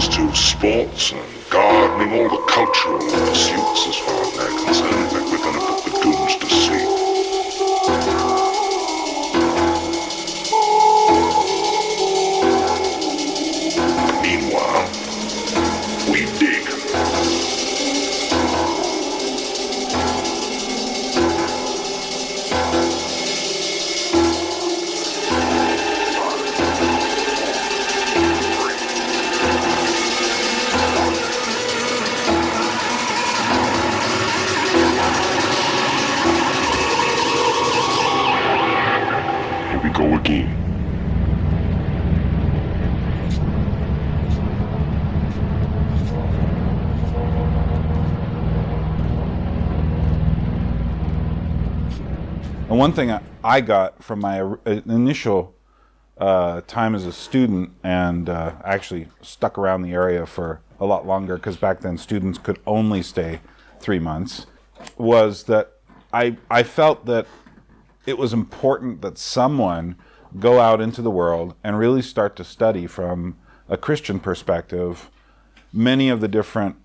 comes to sports and gardening, all the cultural pursuits as far as they're concerned, I think we're going to put the goons to sleep. Meanwhile, we dig. Here we go again. And one thing I got from my initial time as a student, and actually stuck around the area for a lot longer, because back then students could only stay 3 months, was that I felt that it was important that someone go out into the world and really start to study from a Christian perspective many of the different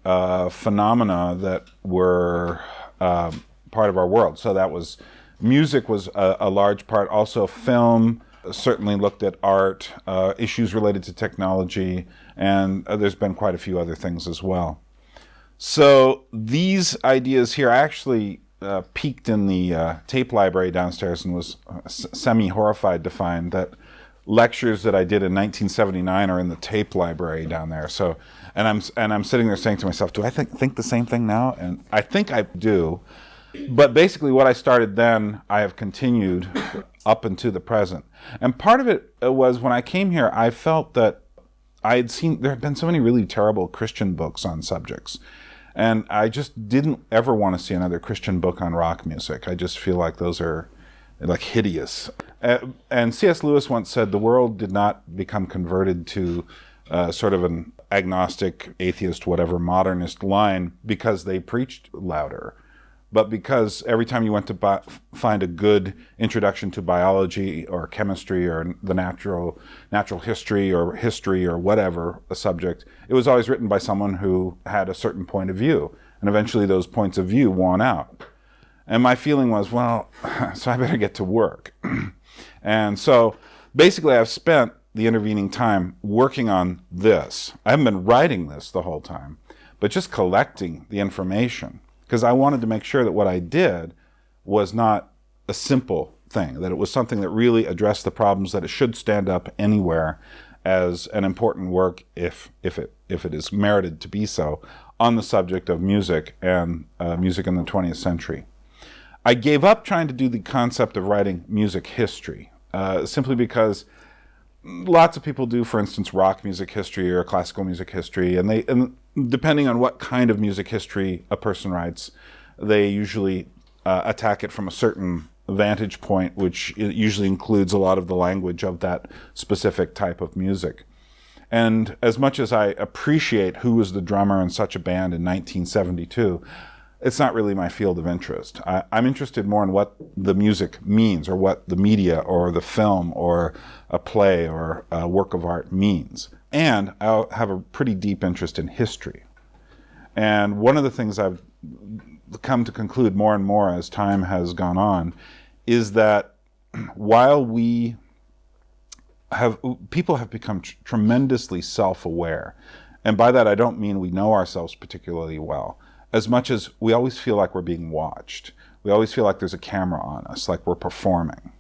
phenomena that were part of our world. So that was music was a large part. Also film certainly looked at art, issues related to technology, and there's been quite a few other things as well. So these ideas here, I actually peeked in the tape library downstairs and was semi-horrified to find that lectures that I did in 1979 are in the tape library down there. So, and I'm sitting there saying to myself, do I think the same thing now? And I think I do. But basically what I started then, I have continued up into the present. And part of it was when I came here, I felt that I had seen, there had been so many really terrible Christian books on subjects. And I just didn't ever want to see another Christian book on rock music. I just feel like those are like hideous. And C.S. Lewis once said the world did not become converted to sort of an agnostic, atheist, whatever, modernist line because they preached louder, but because every time you went to find a good introduction to biology or chemistry or the natural history or whatever a subject, it was always written by someone who had a certain point of view. And eventually those points of view won out. And my feeling was, well, so I better get to work. And so basically I've spent the intervening time working on this. I haven't been writing this the whole time, but just collecting the information. Because I wanted to make sure that what I did was not a simple thing, that it was something that really addressed the problems, that it should stand up anywhere as an important work, if it is merited to be so, on the subject of music and music in the 20th century. I gave up trying to do the concept of writing music history, simply because lots of people do, for instance, rock music history or classical music history, and depending on what kind of music history a person writes, they usually attack it from a certain vantage point, which usually includes a lot of the language of that specific type of music. And as much as I appreciate who was the drummer in such a band in 1972, it's not really my field of interest. I'm interested more in what the music means, or what the media or the film or a play or a work of art means. And I have a pretty deep interest in history. And one of the things I've come to conclude more and more as time has gone on is that while people have become tremendously self-aware, and by that I don't mean we know ourselves particularly well, as much as we always feel like we're being watched. We always feel like there's a camera on us, like we're performing.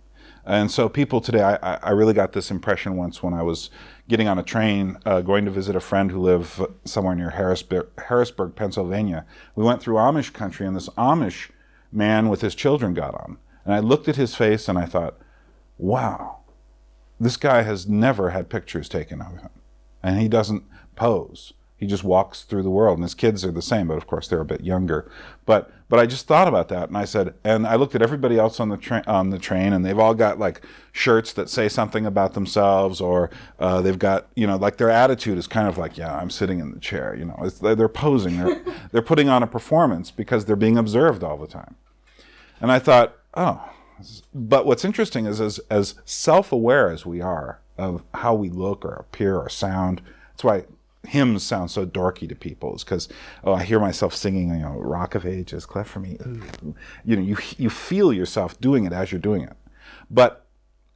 And so people today, I really got this impression once when I was getting on a train, going to visit a friend who lived somewhere near Harrisburg, Pennsylvania. We went through Amish country, and this Amish man with his children got on. And I looked at his face and I thought, wow, this guy has never had pictures taken of him. And he doesn't pose. He just walks through the world, and his kids are the same, but of course they're a bit younger. But I just thought about that, and I said, and I looked at everybody else on the train, and they've all got like shirts that say something about themselves, or they've got, like their attitude is kind of like, yeah, I'm sitting in the chair, they're posing, they're putting on a performance because they're being observed all the time. And I thought, oh, but what's interesting is as self-aware as we are of how we look or appear or sound, that's why hymns sound so dorky to people is because, I hear myself singing, Rock of Ages, cleft for me. Ooh. You feel yourself doing it as you're doing it. But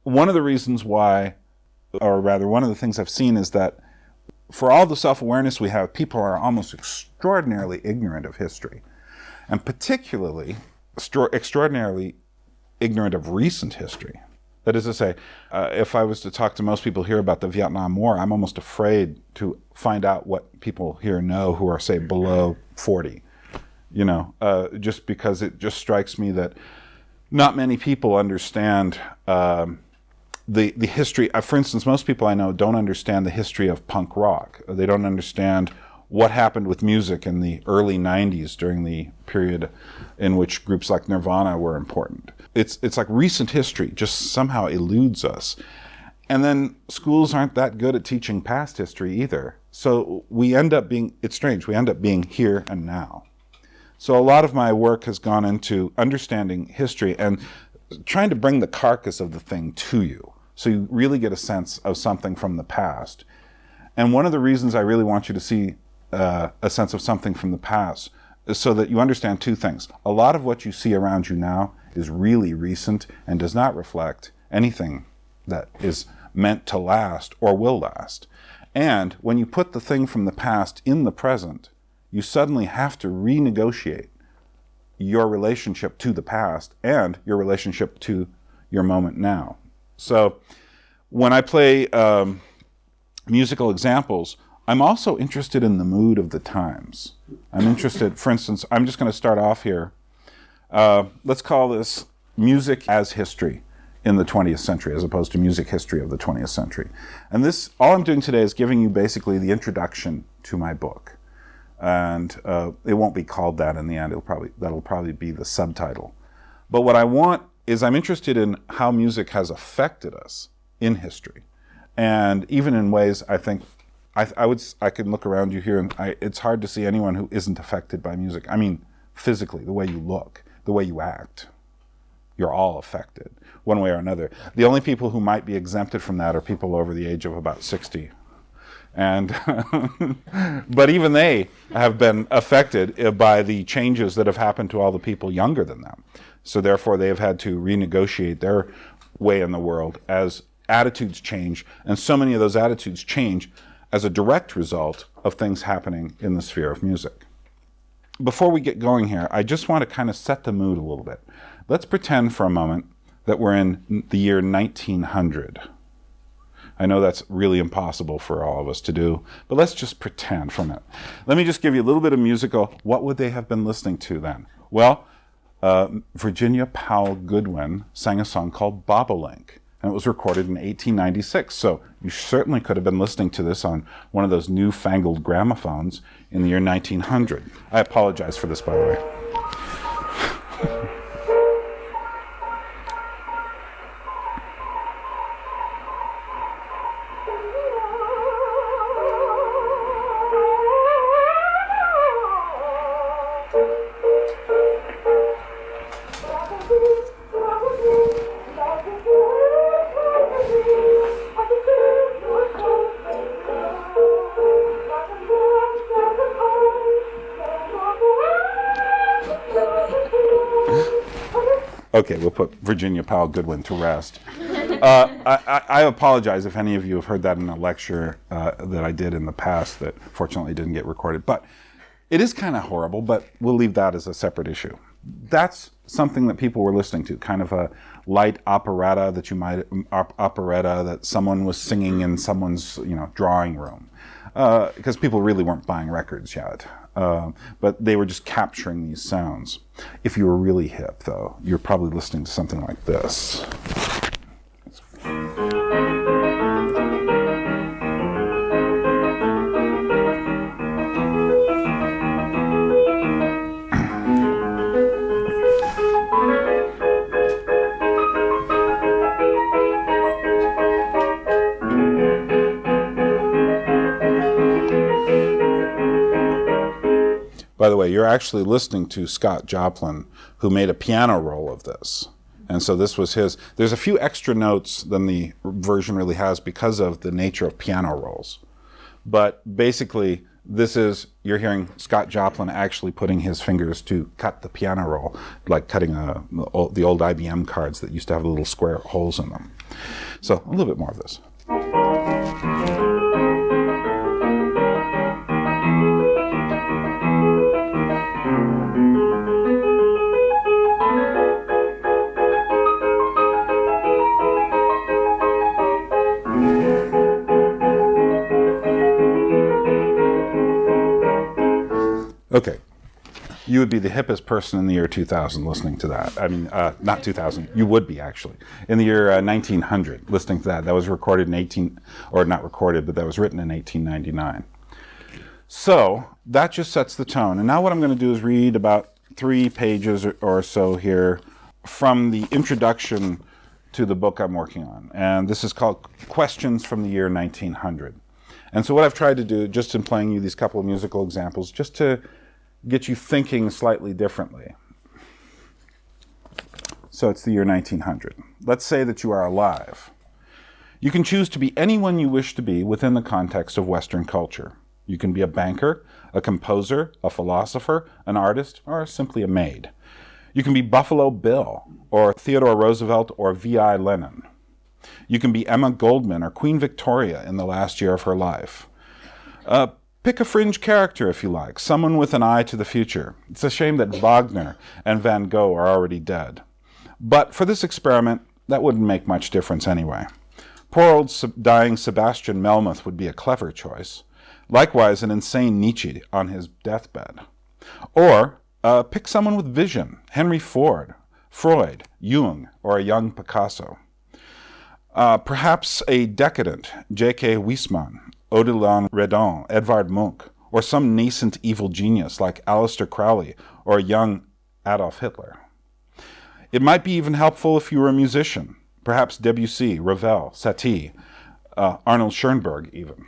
one of the reasons why, or rather one of the things I've seen is that for all the self-awareness we have, people are almost extraordinarily ignorant of history, and particularly extraordinarily ignorant of recent history. That is to say, if I was to talk to most people here about the Vietnam War, I'm almost afraid to find out what people here know who are, say, below 40, just because it just strikes me that not many people understand the history. For instance, most people I know don't understand the history of punk rock. They don't understand what happened with music in the early 90s during the period in which groups like Nirvana were important. It's like recent history just somehow eludes us. And then schools aren't that good at teaching past history either. So we end up being, it's strange, we end up being here and now. So a lot of my work has gone into understanding history and trying to bring the carcass of the thing to you, so you really get a sense of something from the past. And one of the reasons I really want you to see a sense of something from the past is so that you understand two things. A lot of what you see around you now is really recent and does not reflect anything that is meant to last or will last. And when you put the thing from the past in the present, you suddenly have to renegotiate your relationship to the past and your relationship to your moment now. So when I play musical examples, I'm also interested in the mood of the times. I'm interested, for instance, I'm just going to start off here. Let's call this music as history in the 20th century, as opposed to music history of the 20th century. And this, all I'm doing today is giving you basically the introduction to my book. And it won't be called that in the end. That'll probably be the subtitle. But what I want is, I'm interested in how music has affected us in history. And even in ways I think, I can look around you here and it's hard to see anyone who isn't affected by music. I mean, physically, the way you look, the way you act. You're all affected, one way or another. The only people who might be exempted from that are people over the age of about 60. And but even they have been affected by the changes that have happened to all the people younger than them. So therefore, they have had to renegotiate their way in the world as attitudes change. And so many of those attitudes change as a direct result of things happening in the sphere of music. Before we get going here, I just want to kind of set the mood a little bit. Let's pretend for a moment that we're in the year 1900. I know that's really impossible for all of us to do, but let's just pretend for a minute. Let me just give you a little bit of musical. What would they have been listening to then? Well, Virginia Powell Goodwin sang a song called Bobolink, and it was recorded in 1896. So you certainly could have been listening to this on one of those newfangled gramophones in the year 1900. I apologize for this, by the way. Okay, we'll put Virginia Powell Goodwin to rest. I apologize if any of you have heard that in a lecture that I did in the past that fortunately didn't get recorded. But it is kind of horrible, but we'll leave that as a separate issue. That's something that people were listening to, kind of a light operetta that someone was singing in someone's drawing room. Because people really weren't buying records yet. But they were just capturing these sounds. If you were really hip, though, you're probably listening to something like this. By the way, you're actually listening to Scott Joplin, who made a piano roll of this. And so this was his. There's a few extra notes than the version really has because of the nature of piano rolls. But basically, you're hearing Scott Joplin actually putting his fingers to cut the piano roll, like cutting the old IBM cards that used to have little square holes in them. So a little bit more of this. Okay, you would be the hippest person in the year 2000 listening to that. I mean, not 2000, you would be actually. In the year 1900 listening to that. That was recorded not recorded, but that was written in 1899. So that just sets the tone. And now what I'm going to do is read about 3 pages or so here from the introduction to the book I'm working on. And this is called Questions from the Year 1900. And so what I've tried to do, just in playing you these couple of musical examples, just to get you thinking slightly differently. So it's the year 1900. Let's say that you are alive. You can choose to be anyone you wish to be within the context of Western culture. You can be a banker, a composer, a philosopher, an artist, or simply a maid. You can be Buffalo Bill, or Theodore Roosevelt, or V.I. Lenin. You can be Emma Goldman or Queen Victoria in the last year of her life. Pick a fringe character if you like, someone with an eye to the future. It's a shame that Wagner and Van Gogh are already dead. But for this experiment, that wouldn't make much difference anyway. Poor old dying Sebastian Melmoth would be a clever choice. Likewise, an insane Nietzsche on his deathbed. Or pick someone with vision, Henry Ford, Freud, Jung, or a young Picasso. Perhaps a decadent, J.K. Huysmans, Odilon Redon, Edvard Munch, or some nascent evil genius like Aleister Crowley or a young Adolf Hitler. It might be even helpful if you were a musician, perhaps Debussy, Ravel, Satie, Arnold Schoenberg even.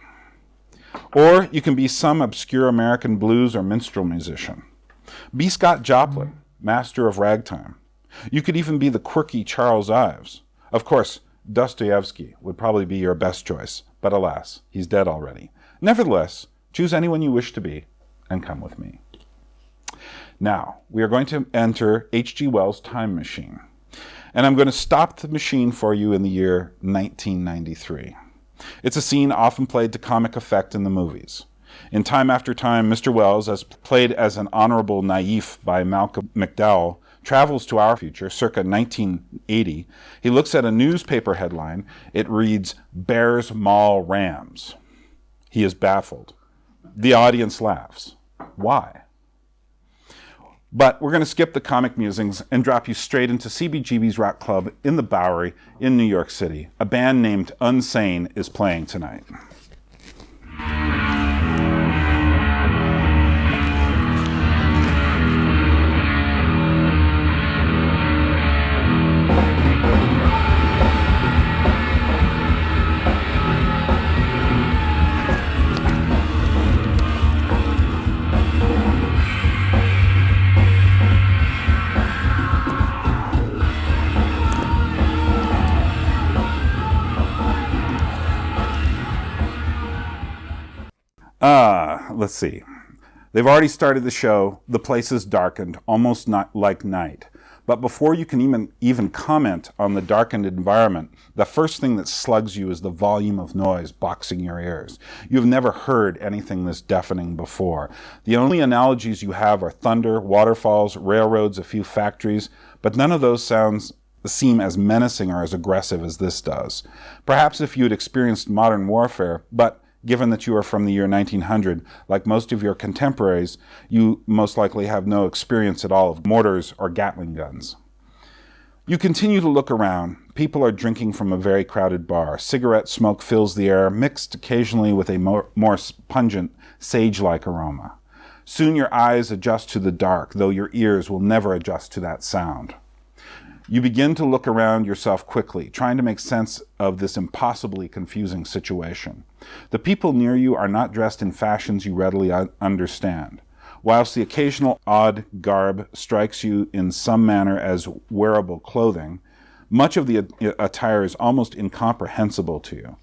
Or you can be some obscure American blues or minstrel musician. Be Scott Joplin, master of ragtime. You could even be the quirky Charles Ives. Of course, Dostoevsky would probably be your best choice, but alas, he's dead already. Nevertheless, choose anyone you wish to be and come with me. Now, we are going to enter H.G. Wells' time machine, and I'm going to stop the machine for you in the year 1993. It's a scene often played to comic effect in the movies. In Time After Time, Mr. Wells, as played as an honorable naif by Malcolm McDowell, travels to our future, circa 1980. He looks at a newspaper headline. It reads, "Bears Maul Rams." He is baffled. The audience laughs. Why? But we're going to skip the comic musings and drop you straight into CBGB's Rock Club in the Bowery in New York City. A band named Unsane is playing tonight. Let's see. They've already started the show. The place is darkened, almost not like night. But before you can even comment on the darkened environment, the first thing that slugs you is the volume of noise boxing your ears. You've never heard anything this deafening before. The only analogies you have are thunder, waterfalls, railroads, a few factories, but none of those sounds seem as menacing or as aggressive as this does. Perhaps if you had experienced modern warfare, but given that you are from the year 1900, like most of your contemporaries, you most likely have no experience at all of mortars or Gatling guns. You continue to look around. People are drinking from a very crowded bar. Cigarette smoke fills the air, mixed occasionally with a more pungent, sage-like aroma. Soon your eyes adjust to the dark, though your ears will never adjust to that sound. You begin to look around yourself quickly, trying to make sense of this impossibly confusing situation. The people near you are not dressed in fashions you readily understand. Whilst the occasional odd garb strikes you in some manner as wearable clothing, much of the attire is almost incomprehensible to you.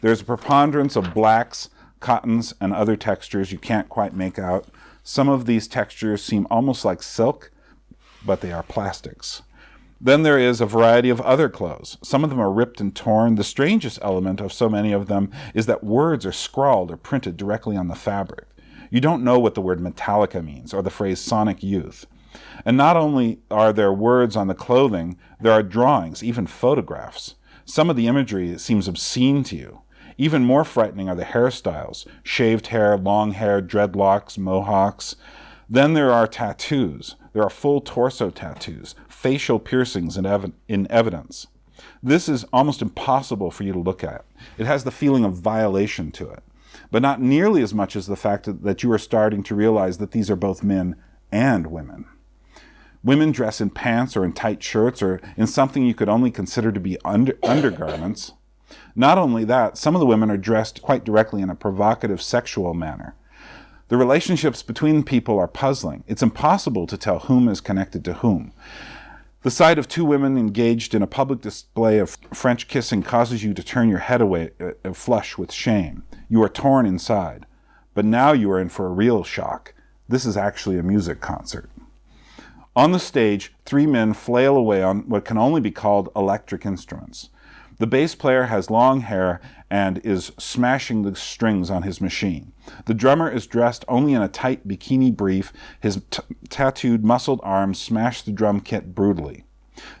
There is a preponderance of blacks, cottons, and other textures you can't quite make out. Some of these textures seem almost like silk, but they are plastics. Then there is a variety of other clothes. Some of them are ripped and torn. The strangest element of so many of them is that words are scrawled or printed directly on the fabric. You don't know what the word Metallica means or the phrase Sonic Youth. And not only are there words on the clothing, there are drawings, even photographs. Some of the imagery seems obscene to you. Even more frightening are the hairstyles: shaved hair, long hair, dreadlocks, mohawks. Then there are tattoos. There are full torso tattoos, facial piercings in evidence. This is almost impossible for you to look at. It has the feeling of violation to it, but not nearly as much as the fact that you are starting to realize that these are both men and women. Women dress in pants or in tight shirts or in something you could only consider to be undergarments. Not only that, some of the women are dressed quite directly in a provocative sexual manner. The relationships between people are puzzling. It's impossible to tell whom is connected to whom. The sight of two women engaged in a public display of French kissing causes you to turn your head away, flush with shame. You are torn inside. But now you are in for a real shock. This is actually a music concert. On the stage, three men flail away on what can only be called electric instruments. The bass player has long hair and is smashing the strings on his machine. The drummer is dressed only in a tight bikini brief. His tattooed, muscled arms smash the drum kit brutally.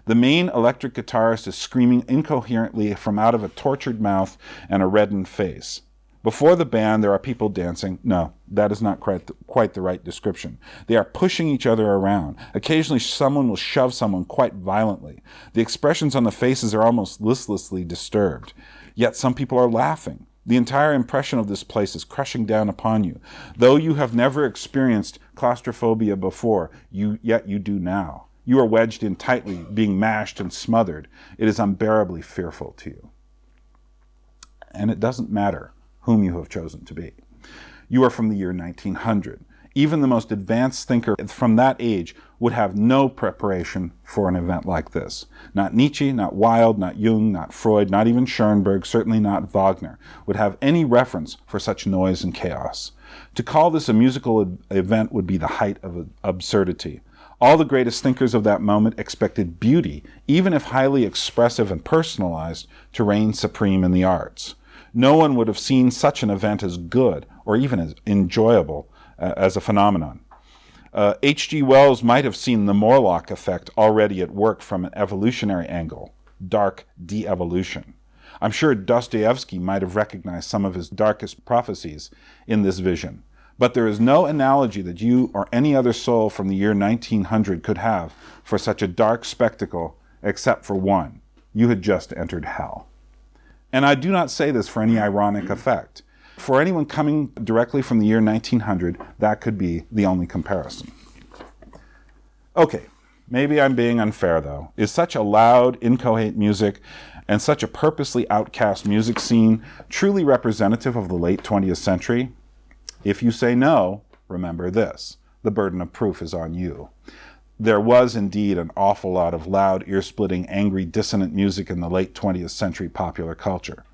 The main electric guitarist is screaming incoherently from out of a tortured mouth and a reddened face. Before the band, there are people dancing. No, that is not quite the right description. They are pushing each other around. Occasionally, someone will shove someone quite violently. The expressions on the faces are almost listlessly disturbed. Yet some people are laughing. The entire impression of this place is crushing down upon you. Though you have never experienced claustrophobia before, yet you do now. You are wedged in tightly, being mashed and smothered. It is unbearably fearful to you. And it doesn't matter whom you have chosen to be. You are from the year 1900. Even the most advanced thinker from that age would have no preparation for an event like this. Not Nietzsche, not Wilde, not Jung, not Freud, not even Schoenberg, certainly not Wagner, would have any reference for such noise and chaos. To call this a musical event would be the height of absurdity. All the greatest thinkers of that moment expected beauty, even if highly expressive and personalized, to reign supreme in the arts. No one would have seen such an event as good or even as enjoyable as a phenomenon. H.G. Wells might have seen the Morlock effect already at work from an evolutionary angle, dark de-evolution. I'm sure Dostoevsky might have recognized some of his darkest prophecies in this vision. But there is no analogy that you or any other soul from the year 1900 could have for such a dark spectacle, except for one. You had just entered hell. And I do not say this for any ironic effect. For anyone coming directly from the year 1900, that could be the only comparison. Okay, maybe I'm being unfair though. Is such a loud, incoherent music and such a purposely outcast music scene truly representative of the late 20th century? If you say no, remember this: the burden of proof is on you. There was indeed an awful lot of loud, ear-splitting, angry, dissonant music in the late 20th century popular culture.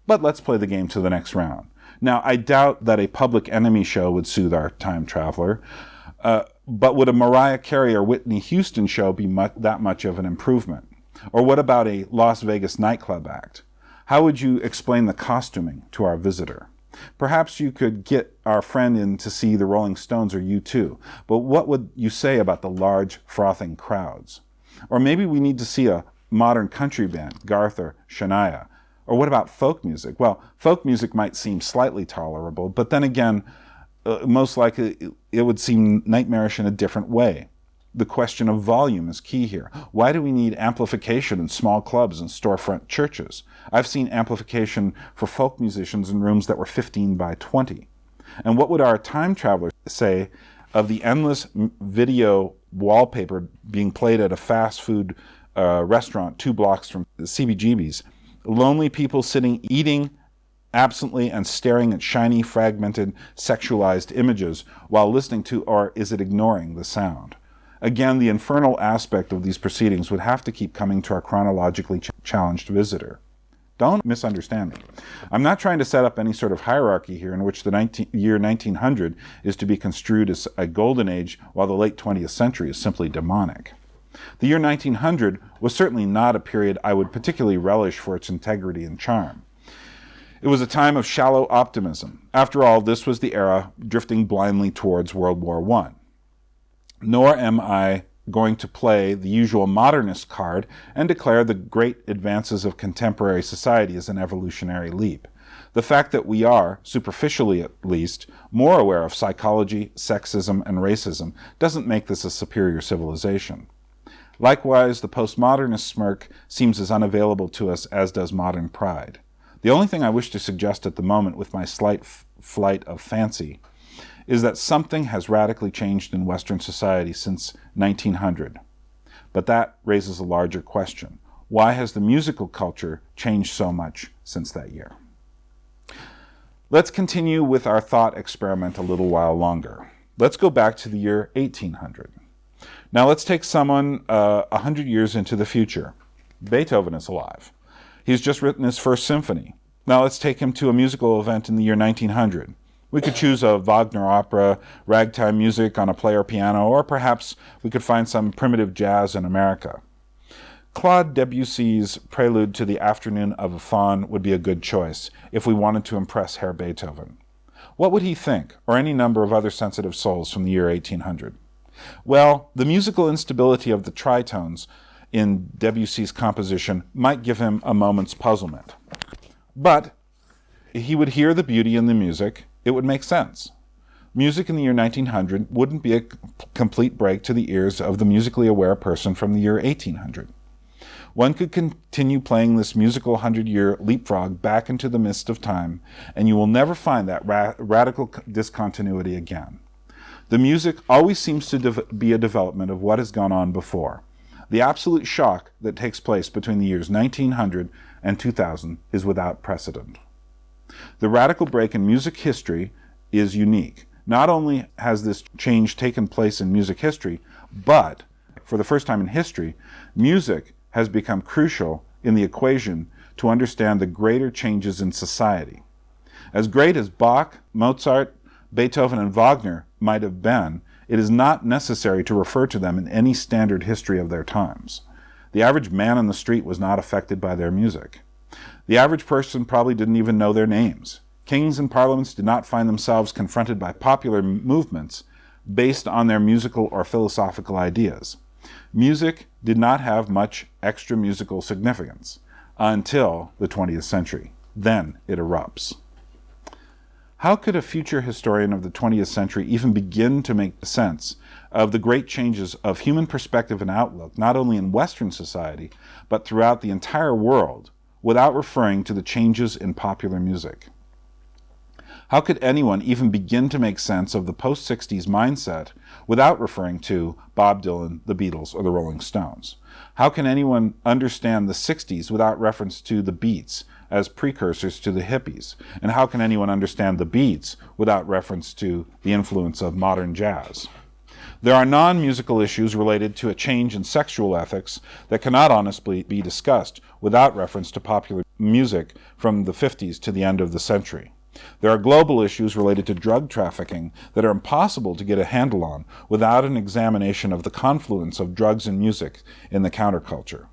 But let's play the game to the next round. Now, I doubt that a Public Enemy show would soothe our time traveler, but would a Mariah Carey or Whitney Houston show be that much of an improvement? Or what about a Las Vegas nightclub act? How would you explain the costuming to our visitor? Perhaps you could get our friend in to see the Rolling Stones or U2, but what would you say about the large, frothing crowds? Or maybe we need to see a modern country band, Garth or Shania. Or what about folk music? Well, folk music might seem slightly tolerable, but then again, most likely it would seem nightmarish in a different way. The question of volume is key here. Why do we need amplification in small clubs and storefront churches? I've seen amplification for folk musicians in rooms that were 15 by 20. And what would our time traveler say of the endless video wallpaper being played at a fast food restaurant 2 blocks from CBGB's? Lonely people sitting, eating absently and staring at shiny, fragmented, sexualized images while listening to, or is it ignoring, the sound? Again, the infernal aspect of these proceedings would have to keep coming to our chronologically challenged visitor. Don't misunderstand me. I'm not trying to set up any sort of hierarchy here in which the year 1900 is to be construed as a golden age while the late 20th century is simply demonic. The year 1900 was certainly not a period I would particularly relish for its integrity and charm. It was a time of shallow optimism. After all, this was the era drifting blindly towards World War I. Nor am I going to play the usual modernist card and declare the great advances of contemporary society as an evolutionary leap. The fact that we are, superficially at least, more aware of psychology, sexism, and racism doesn't make this a superior civilization. Likewise, the postmodernist smirk seems as unavailable to us as does modern pride. The only thing I wish to suggest at the moment with my slight flight of fancy is that something has radically changed in Western society since 1900. But that raises a larger question. Why has the musical culture changed so much since that year? Let's continue with our thought experiment a little while longer. Let's go back to the year 1800. Now let's take someone 100 years into the future. Beethoven is alive. He's just written his first symphony. Now let's take him to a musical event in the year 1900. We could choose a Wagner opera, ragtime music on a player piano, or perhaps we could find some primitive jazz in America. Claude Debussy's Prelude to the Afternoon of a Faun would be a good choice if we wanted to impress Herr Beethoven. What would he think, or any number of other sensitive souls from the year 1800? Well, the musical instability of the tritones in Debussy's composition might give him a moment's puzzlement. But he would hear the beauty in the music. It would make sense. Music in the year 1900 wouldn't be a complete break to the ears of the musically aware person from the year 1800. One could continue playing this musical 100-year leapfrog back into the mist of time, and you will never find that radical discontinuity again. The music always seems to be a development of what has gone on before. The absolute shock that takes place between the years 1900 and 2000 is without precedent. The radical break in music history is unique. Not only has this change taken place in music history, but, for the first time in history, music has become crucial in the equation to understand the greater changes in society. As great as Bach, Mozart, Beethoven, and Wagner might have been, it is not necessary to refer to them in any standard history of their times. The average man on the street was not affected by their music. The average person probably didn't even know their names. Kings and parliaments did not find themselves confronted by popular movements based on their musical or philosophical ideas. Music did not have much extra musical significance until the 20th century. Then it erupts. How could a future historian of the 20th century even begin to make sense of the great changes of human perspective and outlook, not only in Western society, but throughout the entire world, without referring to the changes in popular music? How could anyone even begin to make sense of the post-60s mindset without referring to Bob Dylan, the Beatles, or the Rolling Stones? How can anyone understand the 60s without reference to the Beats as precursors to the hippies? And how can anyone understand the Beats without reference to the influence of modern jazz? There are non-musical issues related to a change in sexual ethics that cannot honestly be discussed without reference to popular music from the 50s to the end of the century. There are global issues related to drug trafficking that are impossible to get a handle on without an examination of the confluence of drugs and music in the counterculture.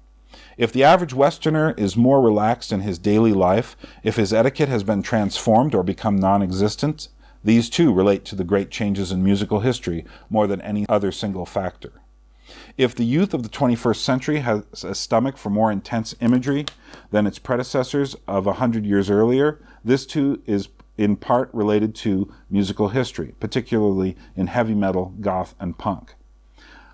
If the average Westerner is more relaxed in his daily life, if his etiquette has been transformed or become non-existent, these too relate to the great changes in musical history more than any other single factor. If the youth of the 21st century has a stomach for more intense imagery than its predecessors of 100 years earlier, this too is in part related to musical history, particularly in heavy metal, goth, and punk.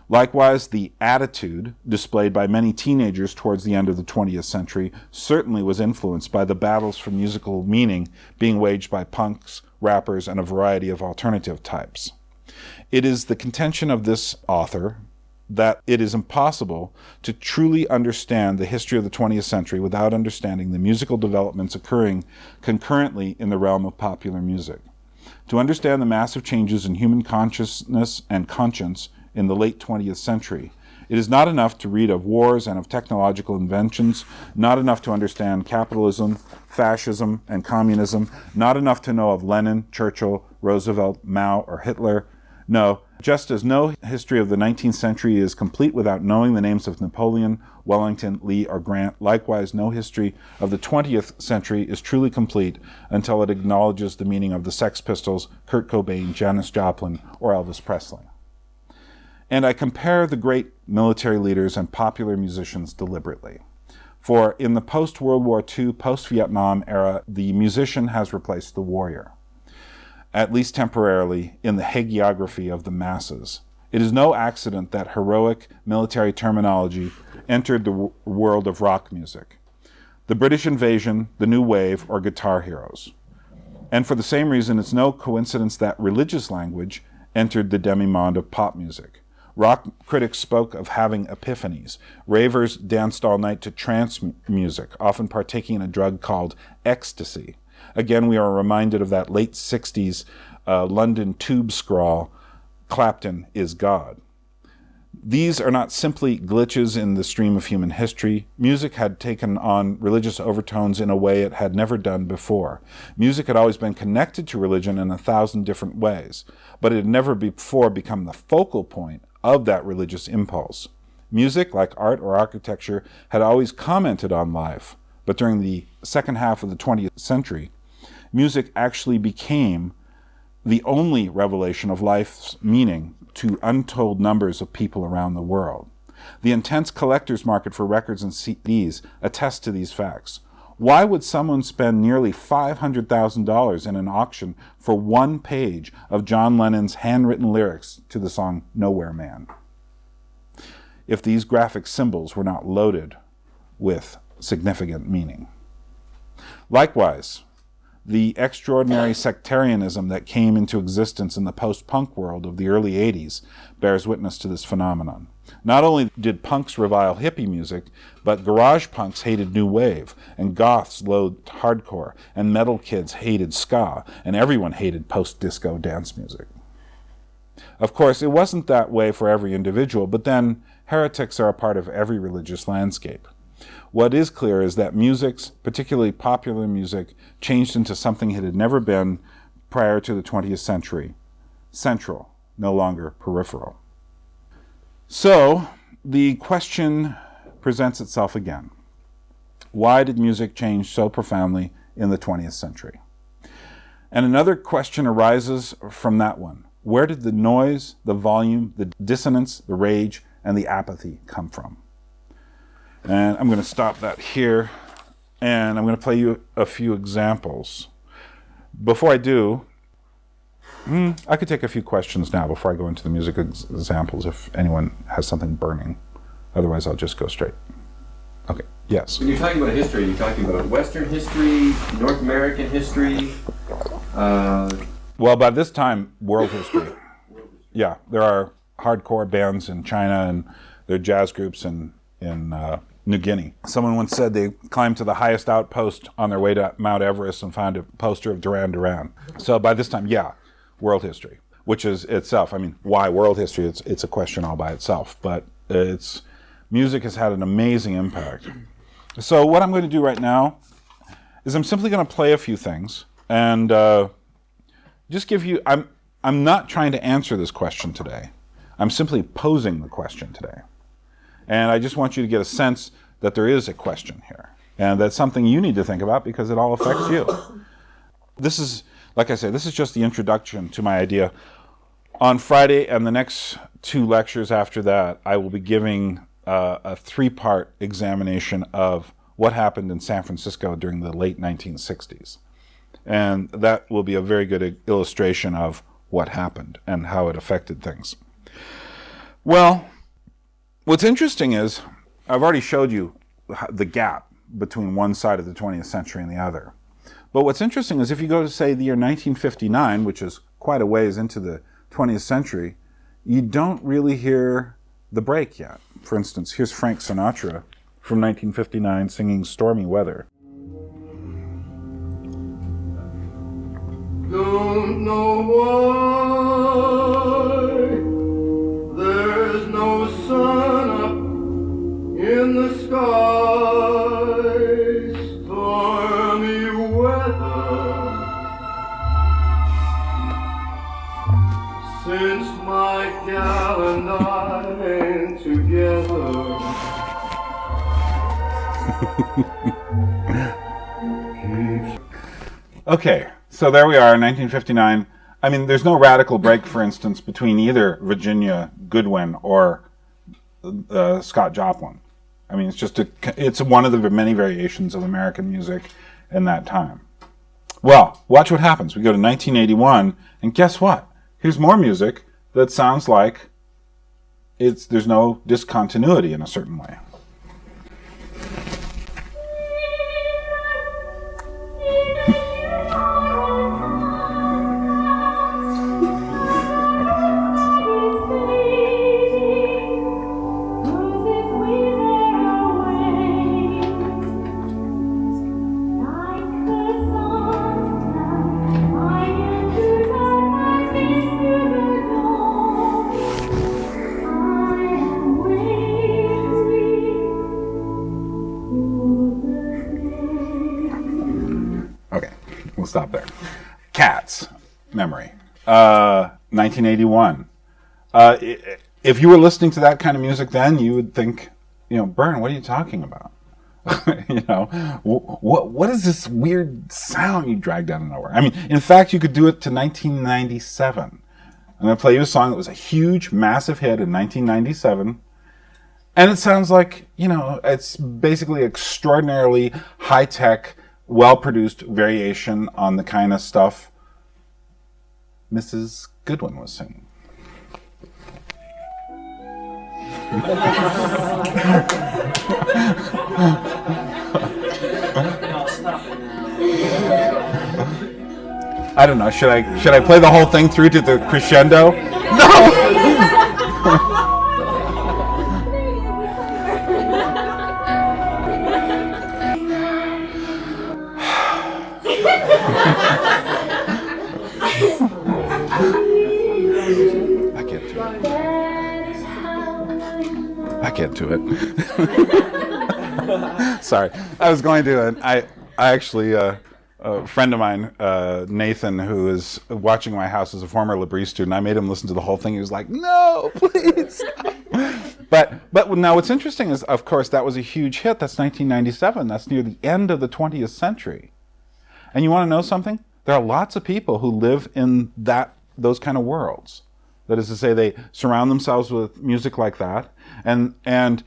Likewise, the attitude displayed by many teenagers towards the end of the 20th century certainly was influenced by the battles for musical meaning being waged by punks, rappers, and a variety of alternative types. It is the contention of this author that it is impossible to truly understand the history of the 20th century without understanding the musical developments occurring concurrently in the realm of popular music. To understand the massive changes in human consciousness and conscience in the late 20th century, It is not enough to read of wars and of technological inventions, not enough to understand capitalism, fascism, and communism, not enough to know of Lenin, Churchill, Roosevelt, Mao, or Hitler. No, just as no history of the 19th century is complete without knowing the names of Napoleon, Wellington, Lee, or Grant, likewise no history of the 20th century is truly complete until it acknowledges the meaning of the Sex Pistols, Kurt Cobain, Janis Joplin, or Elvis Presley. And I compare the great military leaders and popular musicians deliberately. For in the post-World War II, post-Vietnam era, the musician has replaced the warrior, at least temporarily, in the hagiography of the masses. It is no accident that heroic military terminology entered the world of rock music. The British invasion, the New Wave, or Guitar Heroes. And for the same reason, it's no coincidence that religious language entered the demimonde of pop music. Rock critics spoke of having epiphanies. Ravers danced all night to trance music, often partaking in a drug called ecstasy. Again, we are reminded of that late 60s London tube scrawl, Clapton is God. These are not simply glitches in the stream of human history. Music had taken on religious overtones in a way it had never done before. Music had always been connected to religion in 1,000 different ways, but it had never before become the focal point of that religious impulse. Music, like art or architecture, had always commented on life, but during the second half of the 20th century, music actually became the only revelation of life's meaning to untold numbers of people around the world. The intense collector's market for records and CDs attests to these facts. Why would someone spend nearly $500,000 in an auction for one page of John Lennon's handwritten lyrics to the song Nowhere Man, if these graphic symbols were not loaded with significant meaning? Likewise, the extraordinary sectarianism that came into existence in the post-punk world of the early 80s bears witness to this phenomenon. Not only did punks revile hippie music, but garage punks hated new wave, and goths loathed hardcore, and metal kids hated ska, and everyone hated post-disco dance music. Of course, it wasn't that way for every individual, but then heretics are a part of every religious landscape. What is clear is that music's, particularly popular music, changed into something it had never been prior to the 20th century. Central, no longer peripheral. So, the question presents itself again. Why did music change so profoundly in the 20th century? And another question arises from that one. Where did the noise, the volume, the dissonance, the rage, and the apathy come from? And I'm going to stop that here, and I'm going to play you a few examples. Before I do, I could take a few questions now before I go into the music examples if anyone has something burning. Otherwise, I'll just go straight. Okay, yes? When you're talking about history, you're talking about Western history, North American history? Well, by this time, world history. Yeah, there are hardcore bands in China, and there are jazz groups in New Guinea. Someone once said they climbed to the highest outpost on their way to Mount Everest and found a poster of Duran Duran. So by this time, yeah, world history, which is itself, I mean, why world history? It's a question all by itself, but music has had an amazing impact. So what I'm going to do right now is I'm simply going to play a few things and just give you, I'm not trying to answer this question today. I'm simply posing the question today. And I just want you to get a sense that there is a question here. And that's something you need to think about because it all affects you. This is, like I say, this is just the introduction to my idea. On Friday and the next 2 lectures after that, I will be giving a 3-part examination of what happened in San Francisco during the late 1960s. And that will be a very good illustration of what happened and how it affected things. Well, what's interesting is, I've already showed you the gap between one side of the 20th century and the other. But what's interesting is if you go to, say, the year 1959, which is quite a ways into the 20th century, you don't really hear the break yet. For instance, here's Frank Sinatra from 1959 singing Stormy Weather. Don't know why there's no sun up Okay, so there we are, 1959. I mean, there's no radical break, for instance, between either Virginia Goodwin or Scott Joplin. I mean, it's one of the many variations of American music in that time. Well, watch what happens. We go to 1981, and guess what? Here's more music that sounds like there's no discontinuity in a certain way. Stop there. Cats, Memory, 1981. If you were listening to that kind of music then, you would think, Byrne, what are you talking about? What is this weird sound you dragged out of nowhere? I mean, in fact, you could do it to 1997. I'm going to play you a song that was a huge, massive hit in 1997. And it sounds like, it's basically extraordinarily high-tech, well-produced variation on the kind of stuff Mrs. Goodwin was singing. I don't know. Should I play the whole thing through to the crescendo? No. I can't do it. Sorry. I was going to, I actually, a friend of mine, Nathan, who is watching my house as a former Labrie student, I made him listen to the whole thing. He was like, no, please stop. But now what's interesting is, of course, that was a huge hit. That's 1997. That's near the end of the 20th century. And you want to know something? There are lots of people who live in those kind of worlds. That is to say, they surround themselves with music like that and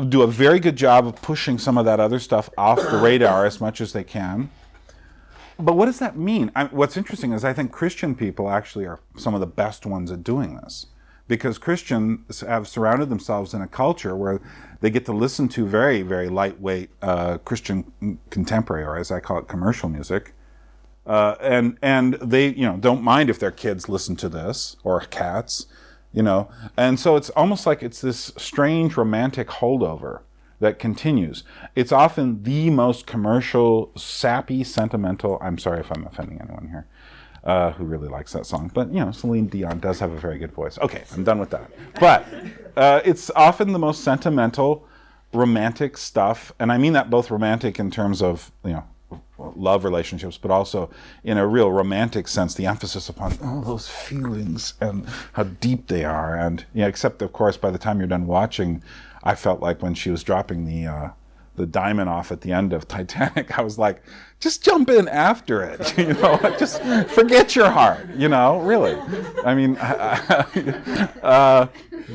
do a very good job of pushing some of that other stuff off the radar as much as they can. But what does that mean? What's interesting is I think Christian people actually are some of the best ones at doing this, because Christians have surrounded themselves in a culture where they get to listen to very, very lightweight Christian contemporary, or as I call it, commercial music. And they, don't mind if their kids listen to this, or cats, And so it's almost like it's this strange romantic holdover that continues. It's often the most commercial, sappy, sentimental. I'm sorry if I'm offending anyone here who really likes that song. But, Celine Dion does have a very good voice. Okay, I'm done with that. But it's often the most sentimental, romantic stuff. And I mean that both romantic in terms of, love relationships, but also in a real romantic sense, the emphasis upon all those feelings and how deep they are. And except of course, by the time you're done watching, I felt like when she was dropping the diamond off at the end of Titanic, I was like, just jump in after it, just forget your heart, really. I mean,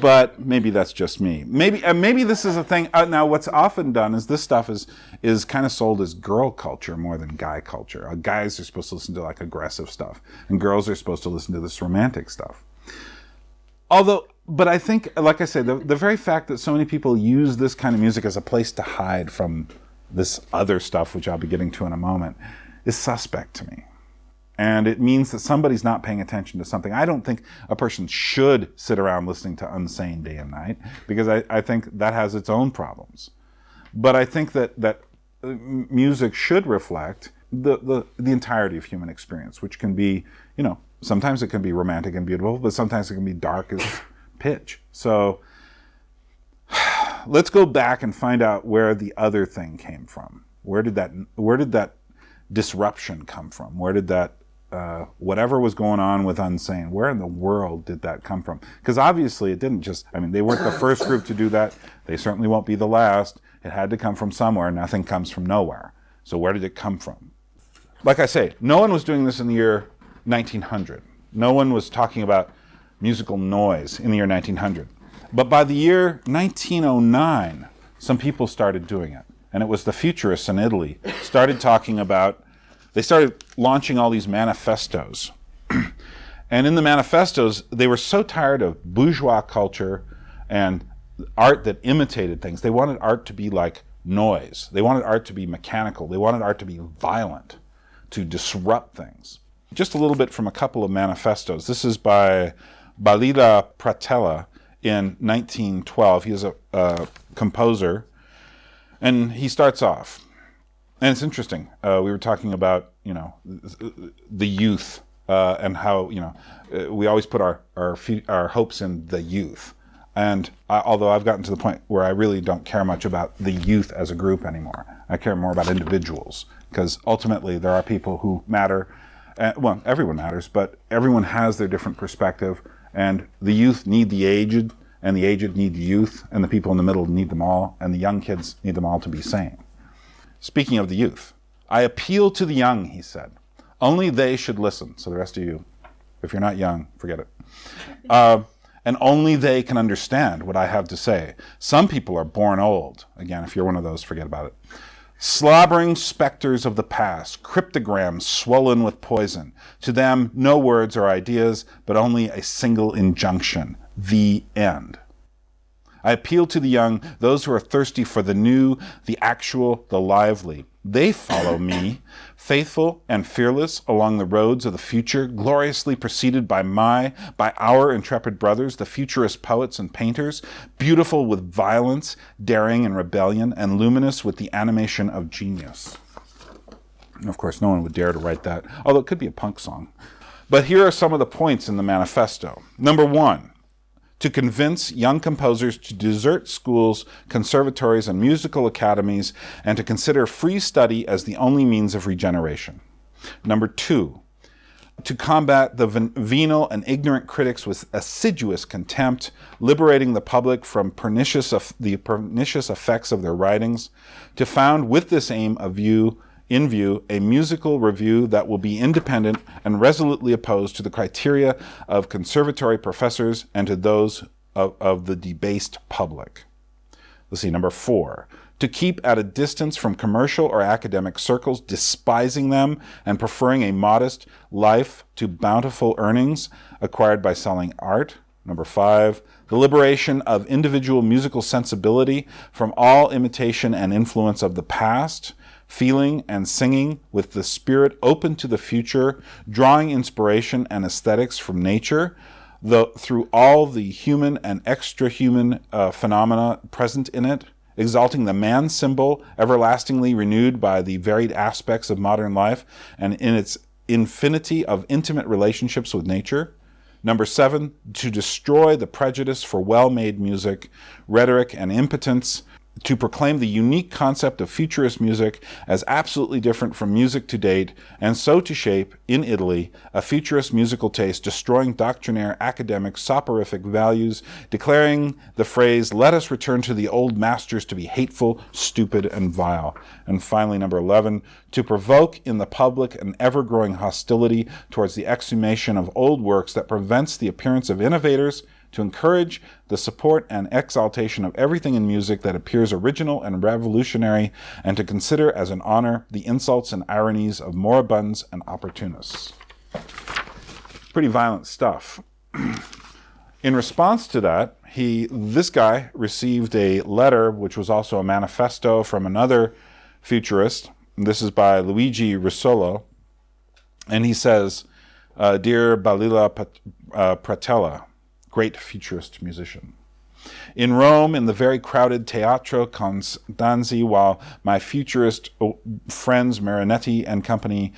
but maybe that's just me. Maybe this is a thing. Now, what's often done is this stuff is kind of sold as girl culture more than guy culture. Guys are supposed to listen to like aggressive stuff, and girls are supposed to listen to this romantic stuff. But I think, like I say, the very fact that so many people use this kind of music as a place to hide from this other stuff, which I'll be getting to in a moment, is suspect to me. And it means that somebody's not paying attention to something. I don't think a person should sit around listening to Unsane day and night, because I think that has its own problems. But I think that music should reflect the entirety of human experience, which can be, sometimes it can be romantic and beautiful, but sometimes it can be dark as pitch. So let's go back and find out where the other thing came from. Where did that disruption come from? Where did that whatever was going on with Unsane, where in the world did that come from? Because obviously it didn't just, they weren't the first group to do that. They certainly won't be the last. It had to come from somewhere. Nothing comes from nowhere. So where did it come from? Like I say, no one was doing this in the year 1900. No one was talking about musical noise in the year 1900. But by the year 1909, some people started doing it. And it was the Futurists in Italy started talking about, they started launching all these manifestos. And in the manifestos, they were so tired of bourgeois culture and art that imitated things. They wanted art to be like noise. They wanted art to be mechanical. They wanted art to be violent, to disrupt things. Just a little bit from a couple of manifestos. This is by Balila Pratella in 1912. He is a composer, and he starts off. And it's interesting. We were talking about, the youth and how, we always put our hopes in the youth. And although I've gotten to the point where I really don't care much about the youth as a group anymore, I care more about individuals, because ultimately there are people who matter. Well, everyone matters, but everyone has their different perspective, and the youth need the aged, and the aged need the youth, and the people in the middle need them all, and the young kids need them all to be sane. Speaking of the youth, I appeal to the young, he said. Only they should listen. So the rest of you, if you're not young, forget it. And only they can understand what I have to say. Some people are born old. Again, if you're one of those, forget about it. Slobbering specters of the past, cryptograms swollen with poison. To them, no words or ideas, but only a single injunction: the end. I appeal to the young, those who are thirsty for the new, the actual, the lively. They follow me, faithful and fearless along the roads of the future, gloriously preceded by our intrepid brothers, the futurist poets and painters, beautiful with violence, daring and rebellion, and luminous with the animation of genius. And of course, no one would dare to write that, although it could be a punk song. But here are some of the points in the manifesto. Number 1. To convince young composers to desert schools, conservatories, and musical academies, and to consider free study as the only means of regeneration. Number 2, to combat the venal and ignorant critics with assiduous contempt, liberating the public from the pernicious effects of their writings, to found with this aim in view a musical review that will be independent and resolutely opposed to the criteria of conservatory professors and to those of the debased public. Let's see, number 4. To keep at a distance from commercial or academic circles, despising them and preferring a modest life to bountiful earnings acquired by selling art. Number 5. The liberation of individual musical sensibility from all imitation and influence of the past, feeling and singing with the spirit open to the future, drawing inspiration and aesthetics from nature, through all the human and extra-human phenomena present in it, exalting the man symbol, everlastingly renewed by the varied aspects of modern life and in its infinity of intimate relationships with nature. Number 7, to destroy the prejudice for well-made music, rhetoric, and impotence, to proclaim the unique concept of futurist music as absolutely different from music to date, and so to shape, in Italy, a futurist musical taste destroying doctrinaire, academic, soporific values, declaring the phrase, "Let us return to the old masters," to be hateful, stupid, and vile. And finally, number 11, to provoke in the public an ever-growing hostility towards the exhumation of old works that prevents the appearance of innovators, to encourage the support and exaltation of everything in music that appears original and revolutionary, and to consider as an honor the insults and ironies of moribunds and opportunists. Pretty violent stuff. In response to that, this guy received a letter, which was also a manifesto from another futurist. This is by Luigi Russolo. And he says, "Dear Balila Pratella, great futurist musician. In Rome, in the very crowded Teatro Constanzi, while my futurist friends Marinetti and company,"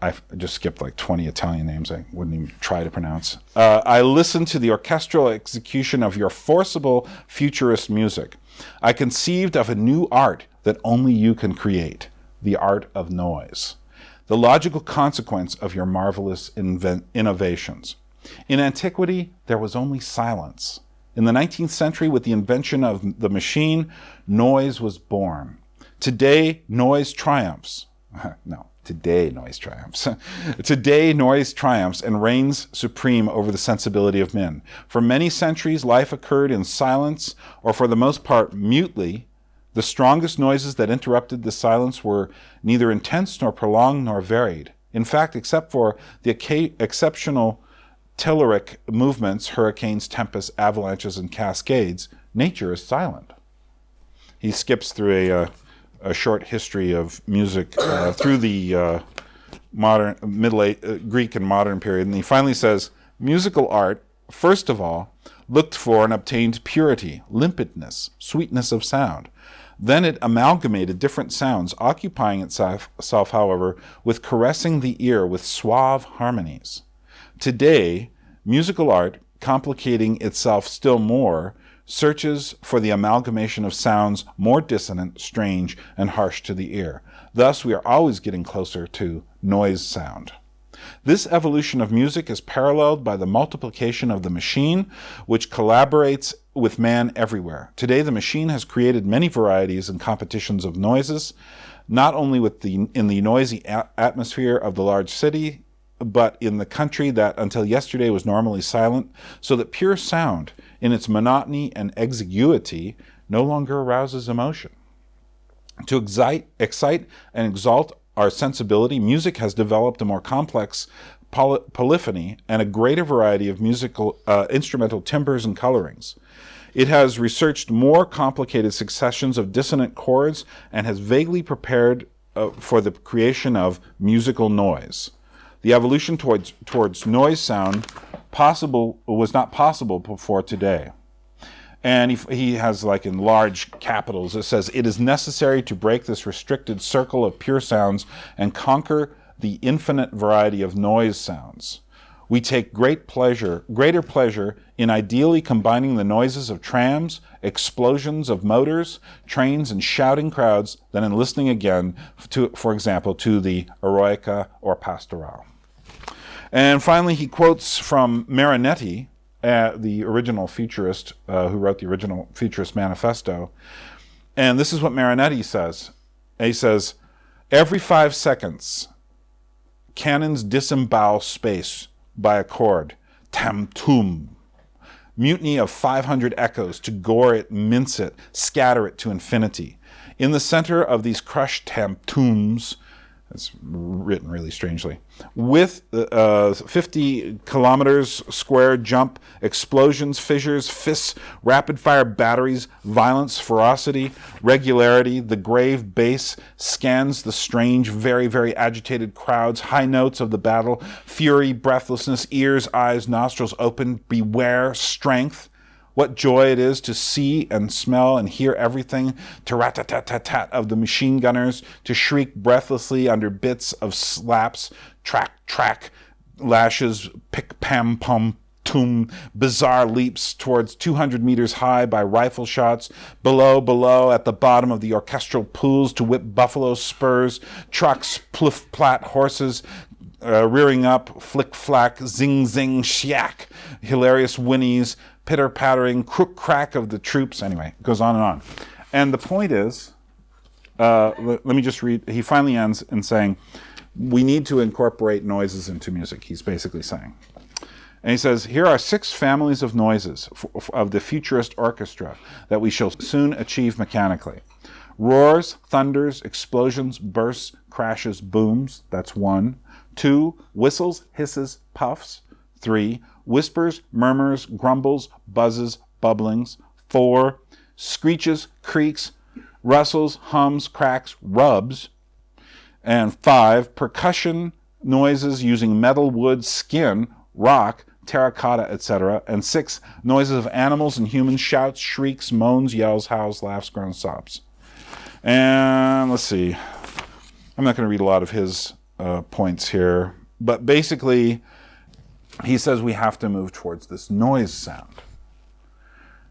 I just skipped like 20 Italian names I wouldn't even try to pronounce, "I listened to the orchestral execution of your forcible futurist music. I conceived of a new art that only you can create, the art of noise, the logical consequence of your marvelous innovations. In antiquity, there was only silence. In the 19th century, with the invention of the machine, noise was born. Today, noise triumphs. Today noise triumphs. Today noise triumphs and reigns supreme over the sensibility of men. For many centuries, life occurred in silence, or for the most part, mutely. The strongest noises that interrupted the silence were neither intense nor prolonged nor varied. In fact, except for the exceptional telluric movements, hurricanes, tempests, avalanches, and cascades, nature is silent. He skips through a short history of music through the Greek and modern period, and he finally says, musical art, first of all, looked for and obtained purity, limpidness, sweetness of sound. Then it amalgamated different sounds, occupying itself, however, with caressing the ear with suave harmonies. Today, musical art, complicating itself still more, searches for the amalgamation of sounds more dissonant, strange, and harsh to the ear. Thus, we are always getting closer to noise sound. This evolution of music is paralleled by the multiplication of the machine, which collaborates with man everywhere. Today, the machine has created many varieties and competitions of noises, not only in the noisy atmosphere of the large city, but in the country that until yesterday was normally silent, so that pure sound, in its monotony and exiguity, no longer arouses emotion. To excite and exalt our sensibility, music has developed a more complex polyphony and a greater variety of musical instrumental timbres and colorings. It has researched more complicated successions of dissonant chords and has vaguely prepared for the creation of musical noise. The evolution towards noise sound was not possible before today. And he has, like in large capitals, it says, it is necessary to break this restricted circle of pure sounds and conquer the infinite variety of noise sounds. We take greater pleasure in ideally combining the noises of trams, explosions of motors, trains, and shouting crowds than in listening again, for example, to the Eroica or Pastoral. And finally, he quotes from Marinetti, the original Futurist, who wrote the original Futurist Manifesto. And this is what Marinetti says. He says, every 5 seconds, cannons disembowel space by a chord, tam-tum. Mutiny of 500 echoes to gore it, mince it, scatter it to infinity. In the center of these crushed tam-tums, it's written really strangely, with 50 kilometers square jump, explosions, fissures, fists, rapid-fire batteries, violence, ferocity, regularity, the grave bass scans the strange, very, very agitated crowds, high notes of the battle, fury, breathlessness, ears, eyes, nostrils open, beware, strength. What joy it is to see and smell and hear everything, to rat-tat-tat-tat of the machine gunners, to shriek breathlessly under bits of slaps, track, lashes, pick-pam-pum-tum, bizarre leaps towards 200 meters high by rifle shots, below, at the bottom of the orchestral pools to whip buffalo spurs, trucks, pluff-plat horses, rearing up, flick-flack, zing-zing, shiak, hilarious whinnies, pitter-pattering, crook-crack of the troops. Anyway, it goes on and on. And the point is, let me just read, he finally ends in saying, we need to incorporate noises into music, he's basically saying. And he says, here are 6 families of noises of the Futurist orchestra that we shall soon achieve mechanically. Roars, thunders, explosions, bursts, crashes, booms, that's 1. 2, whistles, hisses, puffs. 3, whispers, murmurs, grumbles, buzzes, bubblings. 4, screeches, creaks, rustles, hums, cracks, rubs. And 5, percussion noises using metal, wood, skin, rock, terracotta, etc. And 6, noises of animals and humans, shouts, shrieks, moans, yells, howls, laughs, groans, sobs. And let's see. I'm not going to read a lot of his points here, but basically he says we have to move towards this noise sound.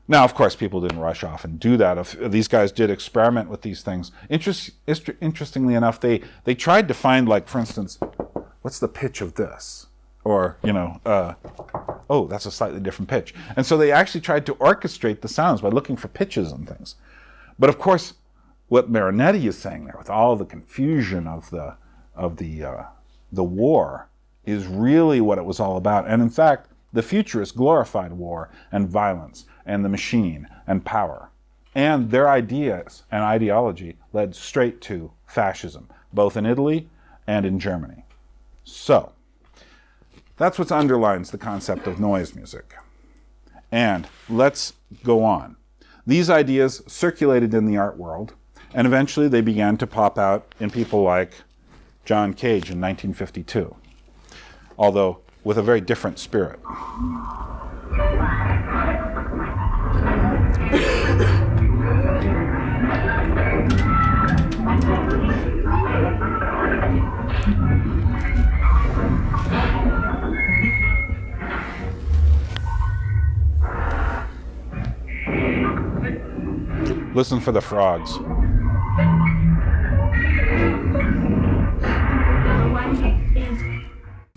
Now, of course, people didn't rush off and do that. If these guys did experiment with these things. Interestingly enough, they tried to find, like, for instance, what's the pitch of this? Or, oh, that's a slightly different pitch. And so they actually tried to orchestrate the sounds by looking for pitches and things. But of course, what Marinetti is saying there, with all the confusion of the war, is really what it was all about. And in fact, the Futurists glorified war and violence and the machine and power. And their ideas and ideology led straight to fascism, both in Italy and in Germany. So, that's what underlines the concept of noise music. And let's go on. These ideas circulated in the art world, and eventually they began to pop out in people like John Cage in 1952, although with a very different spirit. Listen for the frogs.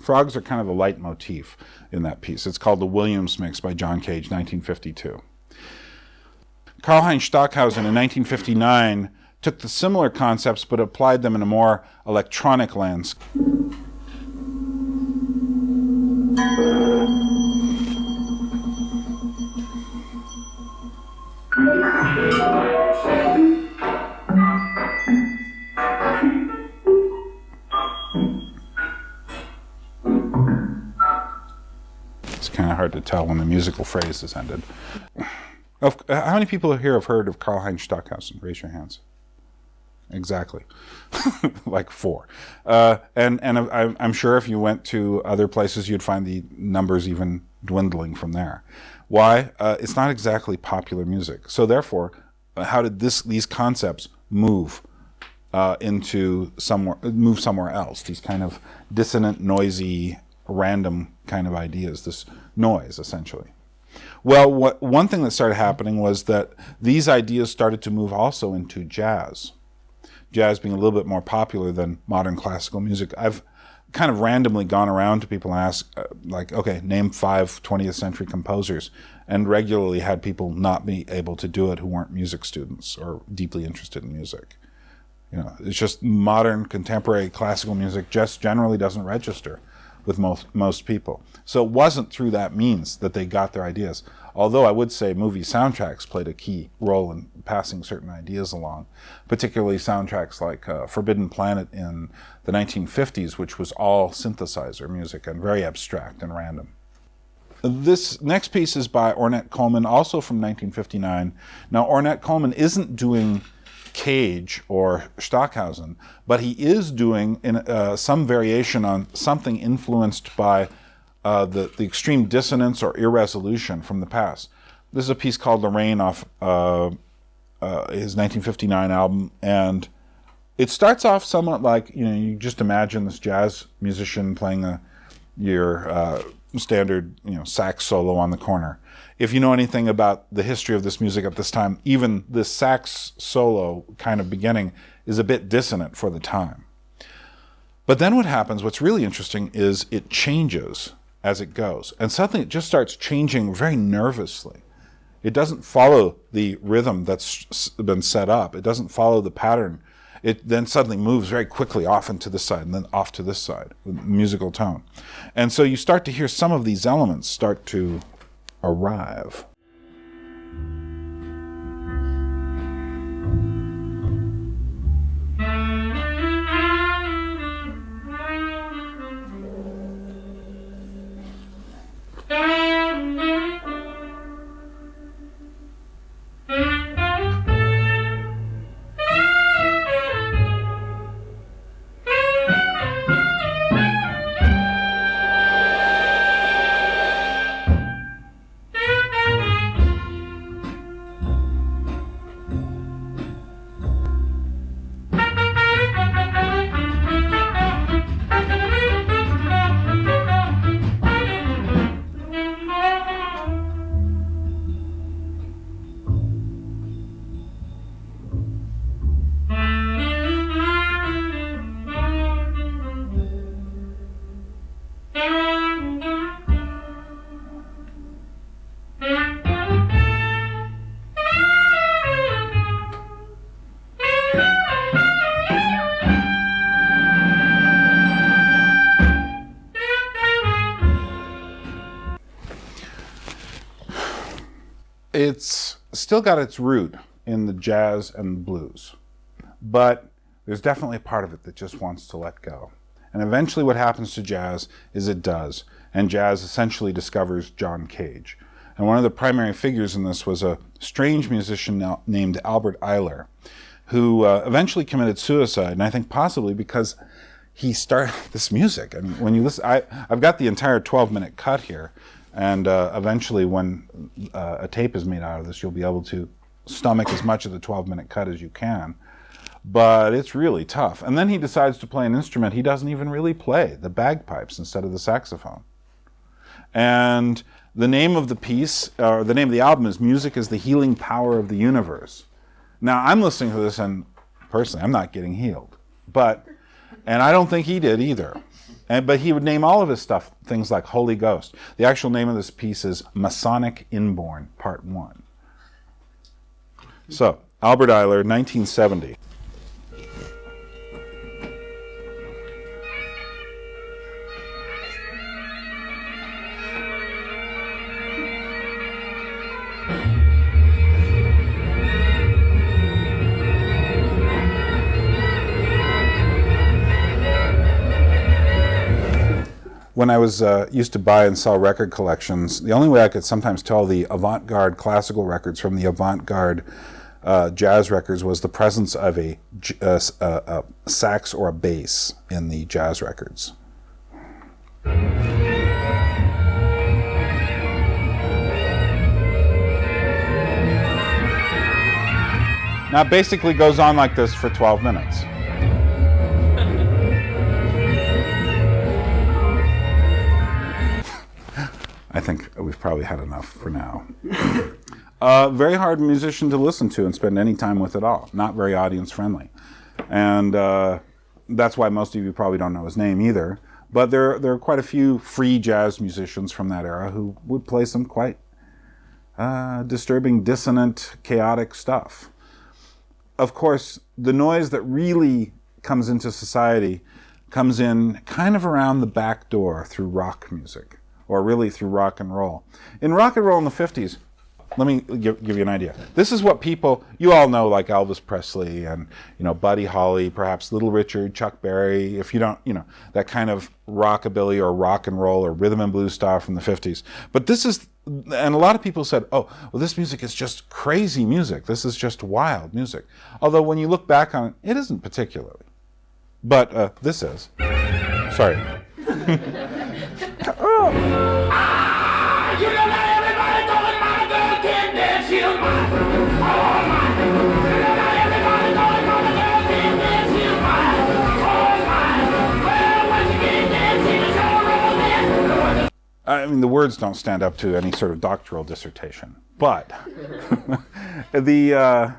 Frogs are kind of the leitmotif in that piece. It's called the Williams Mix by John Cage, 1952. Karlheinz Stockhausen in 1959 took the similar concepts but applied them in a more electronic lens. It's kind of hard to tell when the musical phrase is ended. How many people here have heard of Karlheinz Stockhausen? Raise your hands. Exactly. Like 4. And I'm sure if you went to other places, you'd find the numbers even dwindling from there. Why? It's not exactly popular music. So therefore, how did these concepts move somewhere else? These kind of dissonant, noisy, random kind of ideas, this noise, essentially. Well, one thing that started happening was that these ideas started to move also into jazz. Jazz being a little bit more popular than modern classical music. I've kind of randomly gone around to people and asked, okay, name 5 20th century composers, and regularly had people not be able to do it who weren't music students or deeply interested in music. You know, it's just modern, contemporary classical music just generally doesn't register with most people. So it wasn't through that means that they got their ideas. Although I would say movie soundtracks played a key role in passing certain ideas along, particularly soundtracks like Forbidden Planet in the 1950s, which was all synthesizer music and very abstract and random. This next piece is by Ornette Coleman, also from 1959. Now, Ornette Coleman isn't doing Cage or Stockhausen, but he is doing some variation on something influenced by the extreme dissonance or irresolution from the past. This is a piece called Lorraine off his 1959 album, and it starts off somewhat like, you just imagine this jazz musician playing your standard, sax solo on the corner. If you know anything about the history of this music at this time, even the sax solo kind of beginning is a bit dissonant for the time. But then what happens, what's really interesting, is it changes as it goes. And suddenly it just starts changing very nervously. It doesn't follow the rhythm that's been set up. It doesn't follow the pattern. It then suddenly moves very quickly off into this side and then off to this side, the musical tone. And so you start to hear some of these elements start to arrive. it's still got its root in the jazz and the blues, but there's definitely a part of it that just wants to let go. And eventually what happens to jazz is it does, and jazz essentially discovers John Cage. And one of the primary figures in this was a strange musician named Albert Ayler, who eventually committed suicide, and I think possibly because he started this music. I mean, when you listen, I've got the entire 12-minute cut here, and eventually when a tape is made out of this, you'll be able to stomach as much of the 12-minute cut as you can. But it's really tough. And then he decides to play an instrument he doesn't even really play, the bagpipes instead of the saxophone. And the name of the piece, or the name of the album, is Music is the Healing Power of the Universe. Now, I'm listening to this, and personally, I'm not getting healed. And I don't think he did either. But he would name all of his stuff things like Holy Ghost. The actual name of this piece is Masonic Inborn, Part 1. So, Albert Ayler, 1970. When I was used to buy and sell record collections, the only way I could sometimes tell the avant-garde classical records from the avant-garde jazz records was the presence of a sax or a bass in the jazz records. Now it basically goes on like this for 12 minutes. I think we've probably had enough for now. Very hard musician to listen to and spend any time with at all. Not very audience friendly. And that's why most of you probably don't know his name either. But there are quite a few free jazz musicians from that era who would play some quite disturbing, dissonant, chaotic stuff. Of course, the noise that really comes into society comes in kind of around the back door through rock music. Or really through rock and roll. In rock and roll in the 50s, let me give you an idea. This is what people, you all know, like Elvis Presley and, Buddy Holly, perhaps Little Richard, Chuck Berry, if you don't, that kind of rockabilly or rock and roll or rhythm and blues style from the 50s. But this is, and a lot of people said, oh, well, this music is just crazy music. This is just wild music. Although when you look back on it, it isn't particularly. But this is. Sorry. I mean, the words don't stand up to any sort of doctoral dissertation, but there's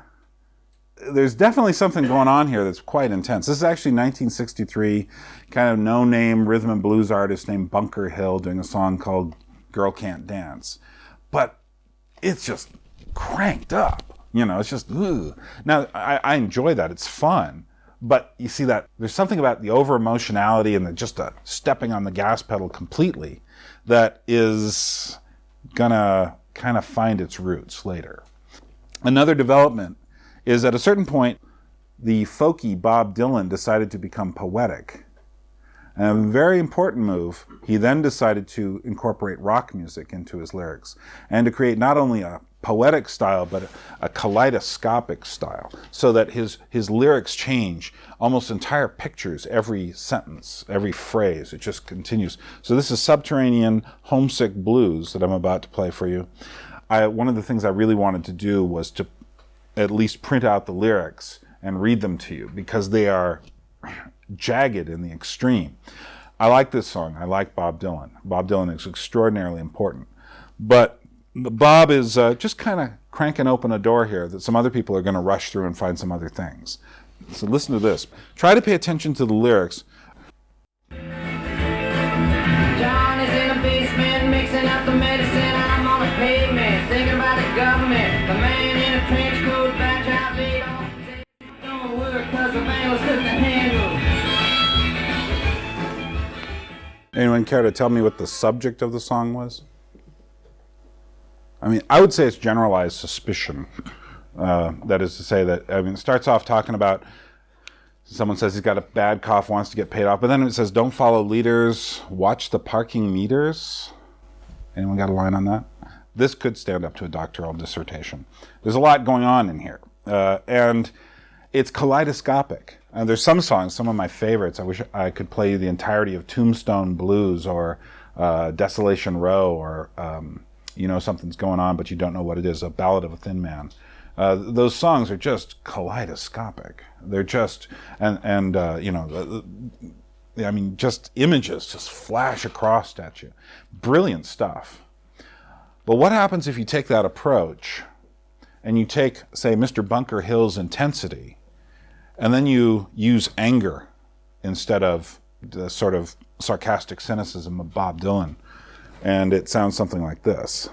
definitely something going on here that's quite intense. This is actually 1963, kind of no-name rhythm and blues artist named Bunker Hill doing a song called Girl Can't Dance. But it's just cranked up, it's just, ugh. Now, I enjoy that, it's fun, but you see that there's something about the over-emotionality and just stepping on the gas pedal completely that is gonna kind of find its roots later. Another development is at a certain point, the folky Bob Dylan decided to become poetic. And a very important move, he then decided to incorporate rock music into his lyrics and to create not only a poetic style, but a kaleidoscopic style, so that his lyrics change almost entire pictures every sentence, every phrase. It just continues. So this is Subterranean Homesick Blues that I'm about to play for you. One of the things I really wanted to do was to at least print out the lyrics and read them to you, because they are jagged in the extreme. I like this song. I like Bob Dylan. Bob Dylan is extraordinarily important. But Bob is just kind of cranking open a door here that some other people are going to rush through and find some other things. So listen to this. Try to pay attention to the lyrics. John is in the basement mixing up the medicine. I'm on the pavement thinking about the government. The man in a trench coat, badge out laid off. Don't work because the vandals took the handle. Anyone care to tell me what the subject of the song was? I mean, I would say it's generalized suspicion. That is to say that, I mean, it starts off talking about someone says he's got a bad cough, wants to get paid off, but then it says, don't follow leaders, watch the parking meters. Anyone got a line on that? This could stand up to a doctoral dissertation. There's a lot going on in here. And it's kaleidoscopic. There's some songs, some of my favorites. I wish I could play you the entirety of Tombstone Blues or Desolation Row or You Know Something's Going On, but you don't know what it is, A Ballad of a Thin Man. Those songs are just kaleidoscopic. They're just, I mean, just images just flash across at you. Brilliant stuff. But what happens if you take that approach and you take, say, Mr. Bunker Hill's intensity, and then you use anger instead of the sort of sarcastic cynicism of Bob Dylan, and it sounds something like this.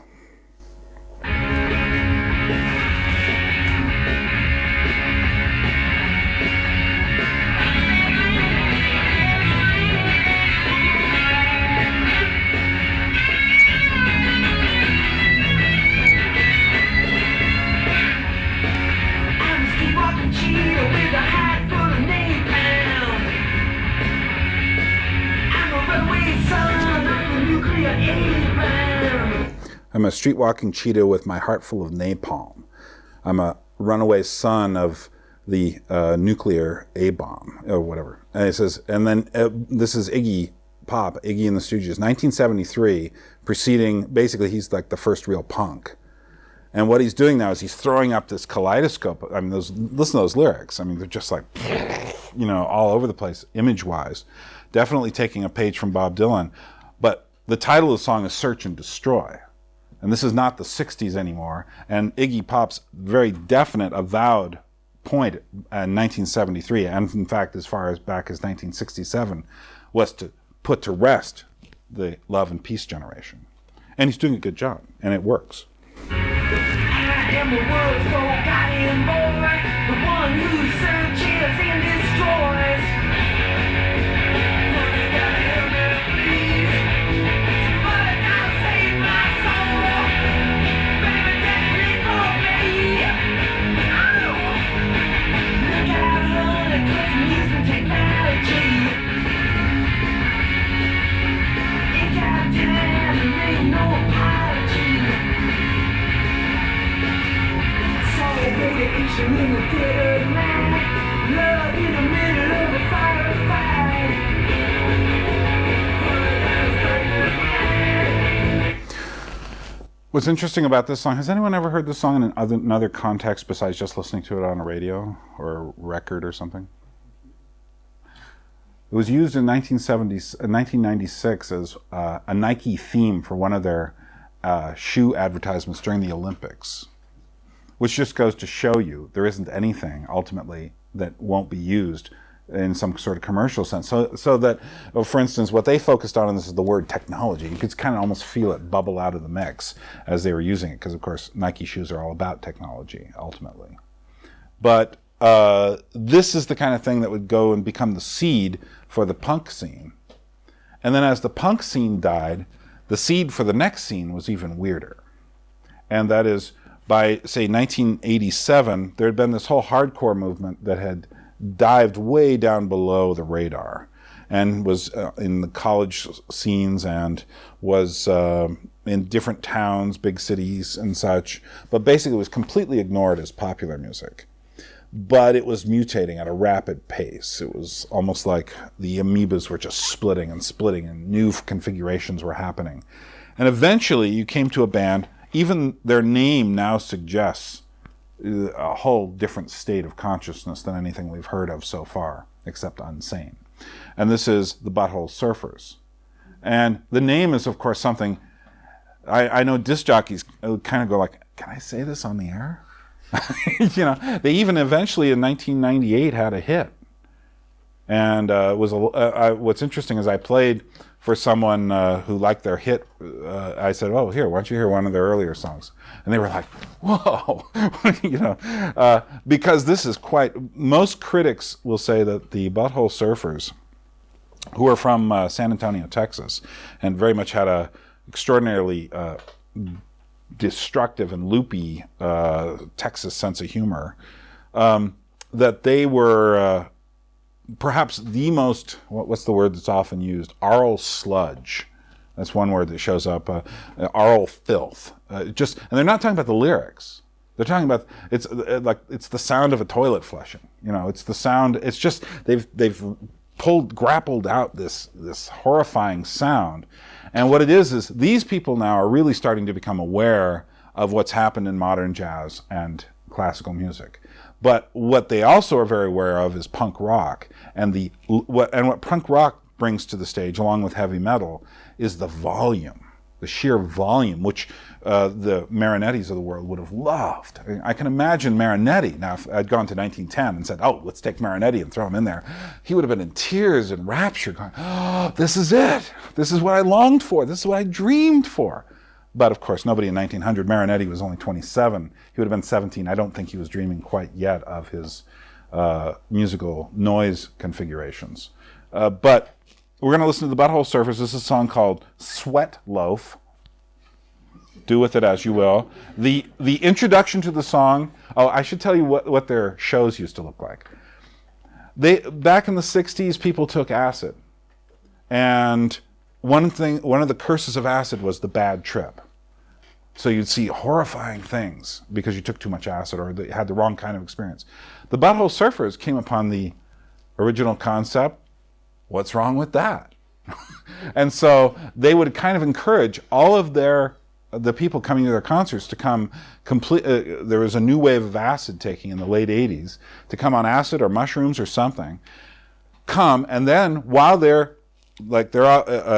I'm a street-walking cheetah with my heart full of napalm. I'm a runaway son of the nuclear A-bomb, or whatever. And it says, and then this is Iggy Pop, Iggy and the Stooges, 1973, preceding, basically he's like the first real punk. And what he's doing now is he's throwing up this kaleidoscope. I mean, listen to those lyrics. I mean, they're just like, all over the place, image-wise. Definitely taking a page from Bob Dylan. But the title of the song is Search and Destroy. And this is not the 60s anymore. And Iggy Pop's very definite, avowed point in 1973, and in fact as far as back as 1967, was to put to rest the love and peace generation. And he's doing a good job, and it works. I am the world's forgotten boy, the one who searches and destroys. Money gotta help me, please. Somebody gotta save my soul. Baby, get me for me. Oh. Look out, honey, 'cause I'm using technology. Ain't got time, there ain't no apology. Radiation in the dead of night, love in the middle of a firefight. What's interesting about this song, has anyone ever heard this song in another context besides just listening to it on a radio or a record or something? It was used in 1996 as a Nike theme for one of their shoe advertisements during the Olympics. Which just goes to show you there isn't anything ultimately that won't be used in some sort of commercial sense. So that, for instance, what they focused on in this is the word technology. You could kind of almost feel it bubble out of the mix as they were using it, because of course Nike shoes are all about technology ultimately. But this is the kind of thing that would go and become the seed for the punk scene. And then as the punk scene died, the seed for the next scene was even weirder. And that is, by, say, 1987, there had been this whole hardcore movement that had dived way down below the radar and was in the college scenes and was in different towns, big cities and such, but basically was completely ignored as popular music. But it was mutating at a rapid pace. It was almost like the amoebas were just splitting and new configurations were happening. And eventually you came to a band. Even their name now suggests a whole different state of consciousness than anything we've heard of so far, except Unsane. And this is the Butthole Surfers. And the name is, of course, something I know disc jockeys kind of go like, can I say this on the air? They even eventually in 1998 had a hit. And what's interesting is I played for someone who liked their hit. I said, oh, here, why don't you hear one of their earlier songs? And they were like, whoa, because this is most critics will say that the Butthole Surfers, who are from San Antonio, Texas, and very much had a extraordinarily destructive and loopy Texas sense of humor, that they were perhaps the most, what's the word that's often used? Aural sludge. That's one word that shows up. Aural filth. And they're not talking about the lyrics. They're talking about it's the sound of a toilet flushing. It's the sound. It's just they've grappled out this horrifying sound. And what it is these people now are really starting to become aware of what's happened in modern jazz and classical music. But what they also are very aware of is punk rock, and what punk rock brings to the stage, along with heavy metal, is the volume, the sheer volume, which the Marinettis of the world would have loved. I can imagine Marinetti. Now, if I'd gone to 1910 and said, "Oh, let's take Marinetti and throw him in there," he would have been in tears and rapture, going, "Oh, this is it. This is what I longed for. This is what I dreamed for." But of course, nobody in 1900. Marinetti was only 27. He would have been 17. I don't think he was dreaming quite yet of his musical noise configurations. But we're going to listen to the Butthole Surfers. This is a song called "Sweat Loaf." Do with it as you will. The introduction to the song. Oh, I should tell you what their shows used to look like. Back in the 60s, people took acid, and one of the curses of acid was the bad trip. So you'd see horrifying things because you took too much acid or they had the wrong kind of experience. The Butthole Surfers came upon the original concept. What's wrong with that? And so they would kind of encourage all of the people coming to their concerts to come there was a new wave of acid taking in the late 80s, to come on acid or mushrooms or something. Come, and then while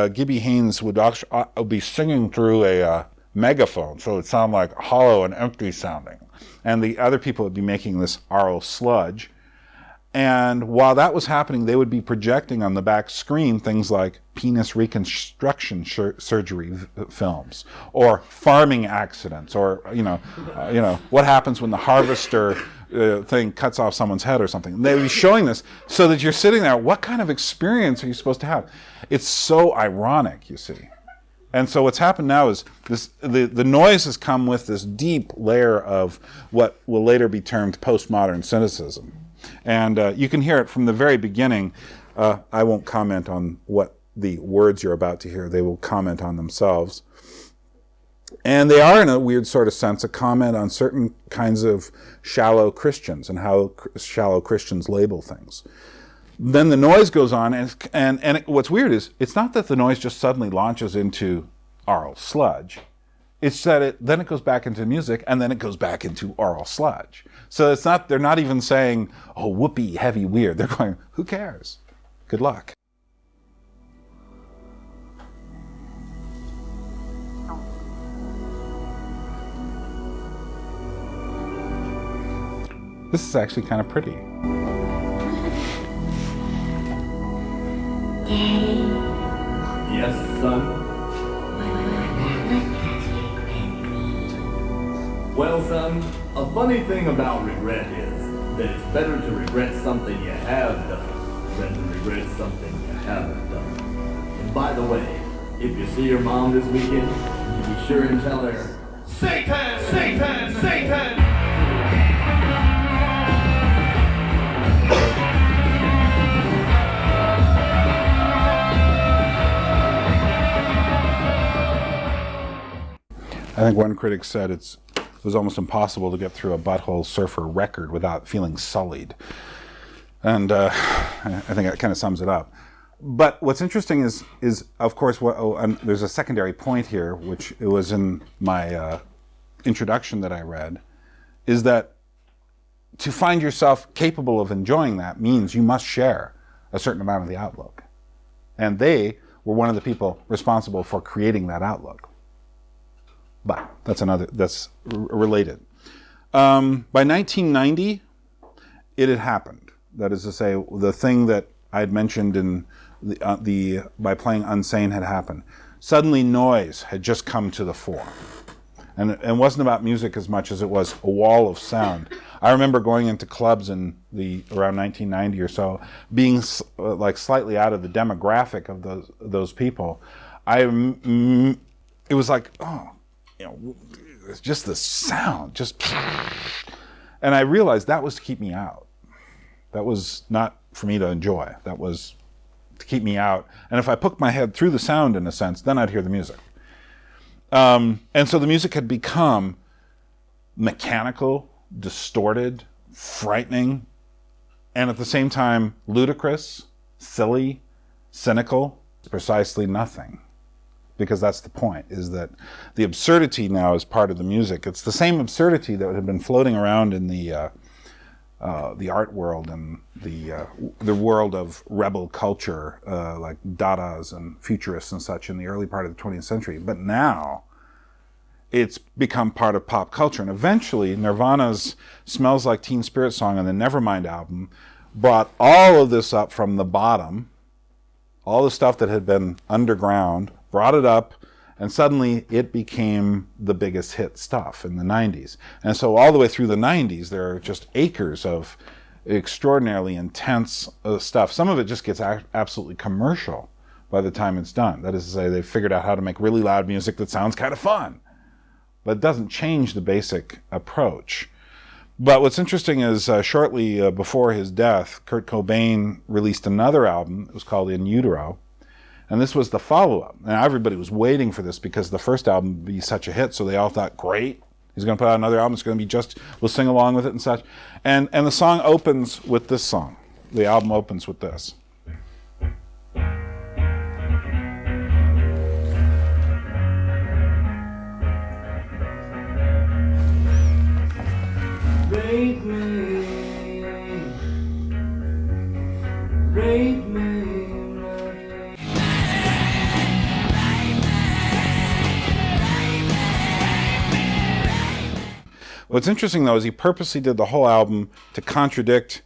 Gibby Haynes would be singing through a megaphone, so it'd sound like hollow and empty sounding. And the other people would be making this aural sludge. And while that was happening, they would be projecting on the back screen things like penis reconstruction surgery films, or farming accidents, or what happens when the harvester thing cuts off someone's head or something. And they would be showing this so that you're sitting there. What kind of experience are you supposed to have? It's so ironic, you see. And so what's happened now is the noise has come with this deep layer of what will later be termed postmodern cynicism. And you can hear it from the very beginning. I won't comment on what the words you're about to hear. They will comment on themselves. And they are, in a weird sort of sense, a comment on certain kinds of shallow Christians and how shallow Christians label things. Then the noise goes on, and what's weird is it's not that the noise just suddenly launches into aural sludge. It's that then it goes back into music, and then it goes back into aural sludge. So they're not even saying, "Oh, whoopee, heavy, weird." They're going, "Who cares? Good luck." This is actually kind of pretty. Daddy. Yes, son. Well, son, a funny thing about regret is that it's better to regret something you have done than to regret something you haven't done. And by the way, if you see your mom this weekend, you be sure and tell her, "Satan! Satan! Satan!" I think one critic said it was almost impossible to get through a Butthole Surfer record without feeling sullied. And I think that kind of sums it up. But what's interesting is of course, there's a secondary point here, which it was in my introduction that I read, is that to find yourself capable of enjoying that means you must share a certain amount of the outlook. And they were one of the people responsible for creating that outlook. But that's related. By 1990, it had happened. That is to say, the thing that I had mentioned in by playing Unsane had happened. Suddenly, noise had just come to the fore, and it wasn't about music as much as it was a wall of sound. I remember going into clubs in around 1990 or so, being like slightly out of the demographic of those people. It was like, oh. just the sound, and I realized that was to keep me out. That was not for me to enjoy. That was to keep me out. And if I poked my head through the sound, in a sense, then I'd hear the music. And so the music had become mechanical, distorted, frightening, and at the same time ludicrous, silly, cynical, precisely nothing. Because that's the point, is that the absurdity now is part of the music. It's the same absurdity that had been floating around in the art world and the world of rebel culture, like Dadas and Futurists and such in the early part of the 20th century. But now it's become part of pop culture. And eventually Nirvana's Smells Like Teen Spirit song on the Nevermind album brought all of this up from the bottom, all the stuff that had been underground, brought it up, and suddenly it became the biggest hit stuff in the 90s. And so all the way through the 90s, there are just acres of extraordinarily intense stuff. Some of it just gets absolutely commercial by the time it's done. That is to say, they've figured out how to make really loud music that sounds kind of fun, but it doesn't change the basic approach. But what's interesting is shortly before his death, Kurt Cobain released another album. It was called In Utero. And this was the follow-up. And everybody was waiting for this because the first album would be such a hit. So they all thought, great, he's going to put out another album. It's going to be just, we'll sing along with it and such. And the song opens with this song. The album opens with this. Rape me, rape me. What's interesting, though, is he purposely did the whole album to contradict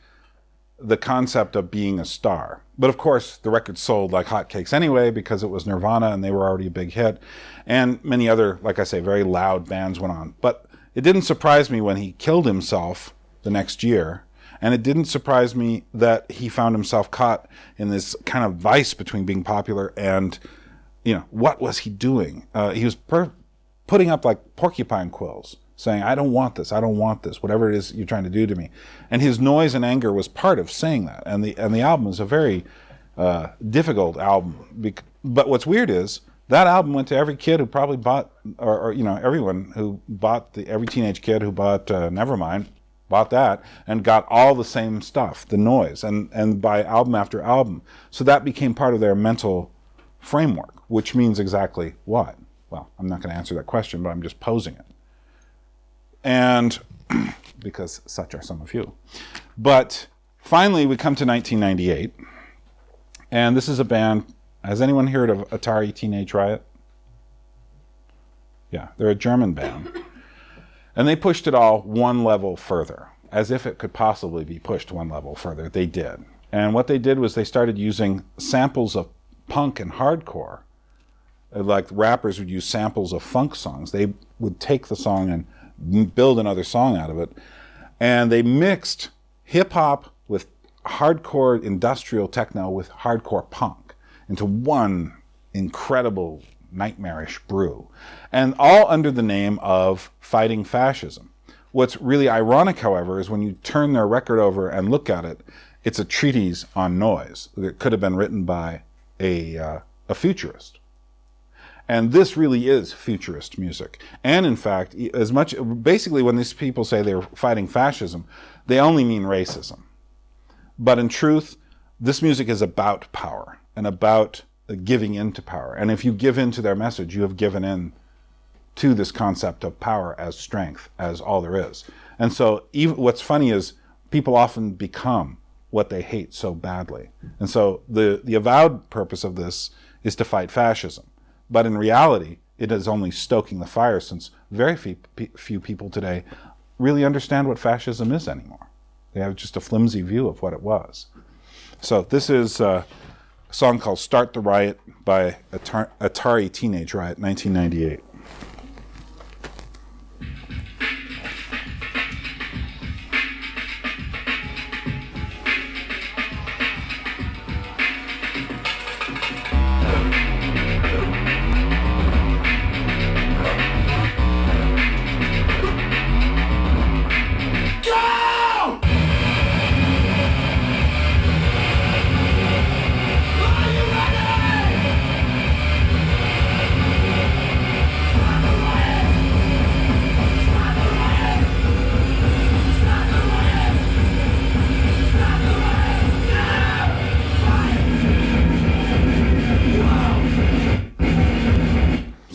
the concept of being a star. But of course, the record sold like hotcakes anyway because it was Nirvana and they were already a big hit. And many other, like I say, very loud bands went on. But it didn't surprise me when he killed himself the next year. And it didn't surprise me that he found himself caught in this kind of vice between being popular and, what was he doing? He was putting up like porcupine quills, saying, I don't want this, whatever it is you're trying to do to me. And his noise and anger was part of saying that. And the album is a very difficult album. But what's weird is that album went to every kid who probably bought, or everyone who bought, every teenage kid who bought Nevermind, bought that and got all the same stuff, the noise, and by album after album. So that became part of their mental framework, which means exactly what? Well, I'm not going to answer that question, but I'm just posing it. And because such are some of you. But finally, we come to 1998. And this is a band. Has anyone heard of Atari Teenage Riot? Yeah, they're a German band. And they pushed it all one level further, as if it could possibly be pushed one level further. They did. And what they did was they started using samples of punk and hardcore. Like rappers would use samples of funk songs. They would take the song and build another song out of it. And they mixed hip-hop with hardcore industrial techno with hardcore punk into one incredible nightmarish brew. And all under the name of fighting fascism. What's really ironic, however, is when you turn their record over and look at it, it's a treatise on noise that could have been written by a futurist. And this really is futurist music. And in fact, basically when these people say they're fighting fascism, they only mean racism. But in truth, this music is about power and about giving in to power. And if you give in to their message, you have given in to this concept of power as strength, as all there is. And so even what's funny is people often become what they hate so badly. And so the avowed purpose of this is to fight fascism. But in reality, it is only stoking the fire, since very few people today really understand what fascism is anymore. They have just a flimsy view of what it was. So this is a song called Start the Riot by Atari Teenage Riot, 1998.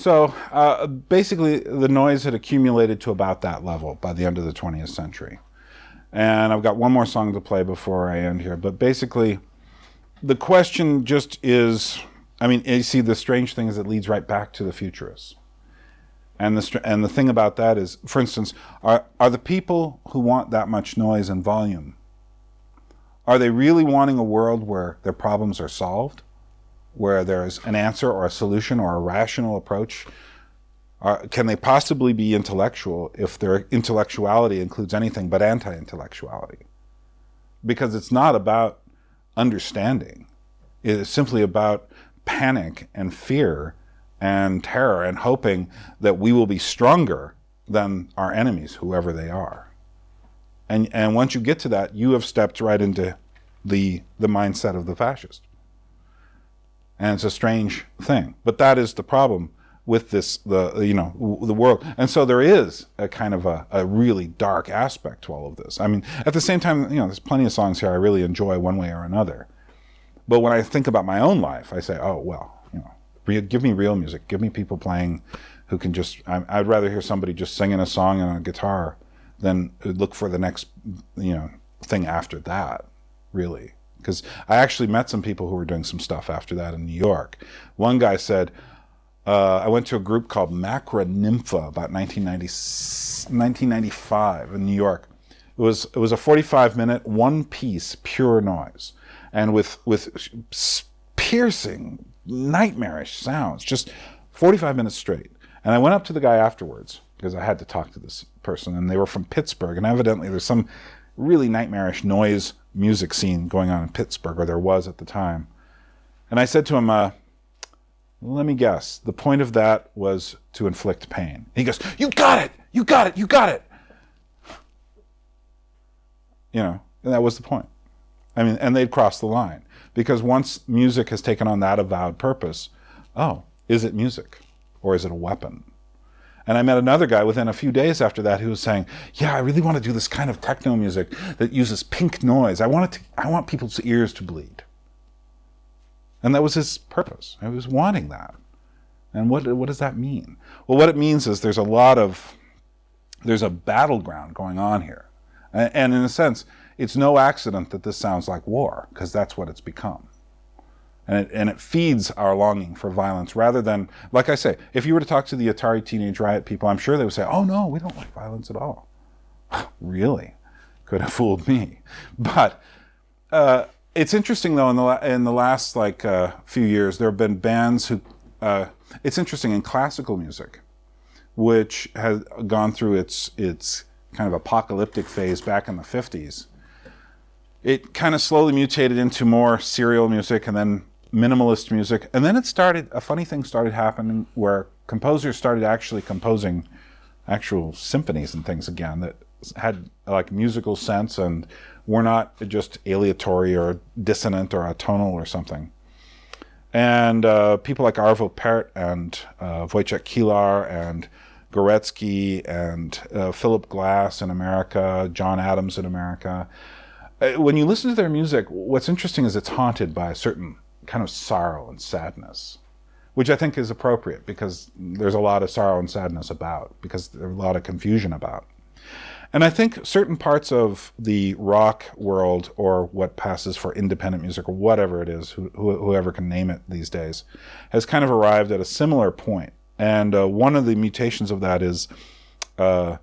So basically, the noise had accumulated to about that level by the end of the 20th century. And I've got one more song to play before I end here. But basically, the question just is, I mean, you see, the strange thing is it leads right back to the Futurists. And the thing about that is, for instance, are the people who want that much noise and volume, are they really wanting a world where their problems are solved? Where there's an answer or a solution or a rational approach? Can they possibly be intellectual if their intellectuality includes anything but anti-intellectuality? Because it's not about understanding. It is simply about panic and fear and terror and hoping that we will be stronger than our enemies, whoever they are. And once you get to that, you have stepped right into the mindset of the fascist. And it's a strange thing. But that is the problem with this, the world. And so there is a kind of a really dark aspect to all of this. I mean, at the same time, there's plenty of songs here I really enjoy one way or another. But when I think about my own life, I say, oh, well, give me real music. Give me people playing who can just, I'd rather hear somebody just singing a song on a guitar than look for the next, thing after that, really. Because I actually met some people who were doing some stuff after that in New York. One guy said, I went to a group called Macra Nympha about 1995 in New York. It was a 45-minute, one-piece, pure noise. And with piercing, nightmarish sounds, just 45 minutes straight. And I went up to the guy afterwards, because I had to talk to this person, and they were from Pittsburgh, and evidently there's some really nightmarish noise music scene going on in Pittsburgh, or there was at the time. And I said to him, let me guess, the point of that was to inflict pain. He goes, you got it, you got it, you got it. And that was the point. I mean, and they'd crossed the line. Because once music has taken on that avowed purpose, is it music or is it a weapon? And I met another guy within a few days after that who was saying, yeah, I really want to do this kind of techno music that uses pink noise. I want people's ears to bleed. And that was his purpose. I was wanting that. And what does that mean? Well, what it means is there's a battleground going on here. And in a sense, it's no accident that this sounds like war, because that's what it's become. And it feeds our longing for violence rather than, like I say, if you were to talk to the Atari Teenage Riot people, I'm sure they would say, oh no, we don't like violence at all. Really? Could have fooled me. But it's interesting though, in the last few years, there have been bands who, it's interesting in classical music, which has gone through its kind of apocalyptic phase back in the 50s. It kind of slowly mutated into more serial music and then minimalist music. And then a funny thing started happening where composers started actually composing actual symphonies and things again that had like musical sense and were not just aleatory or dissonant or atonal or something. And people like Arvo Pärt and Wojciech Kilar and Goretzky and Philip Glass in America, John Adams in America. When you listen to their music, what's interesting is it's haunted by a certain kind of sorrow and sadness, which I think is appropriate because there's a lot of sorrow and sadness about, because there's a lot of confusion about. And I think certain parts of the rock world, or what passes for independent music, or whatever it is, whoever can name it these days, has kind of arrived at a similar point. And one of the mutations of that is in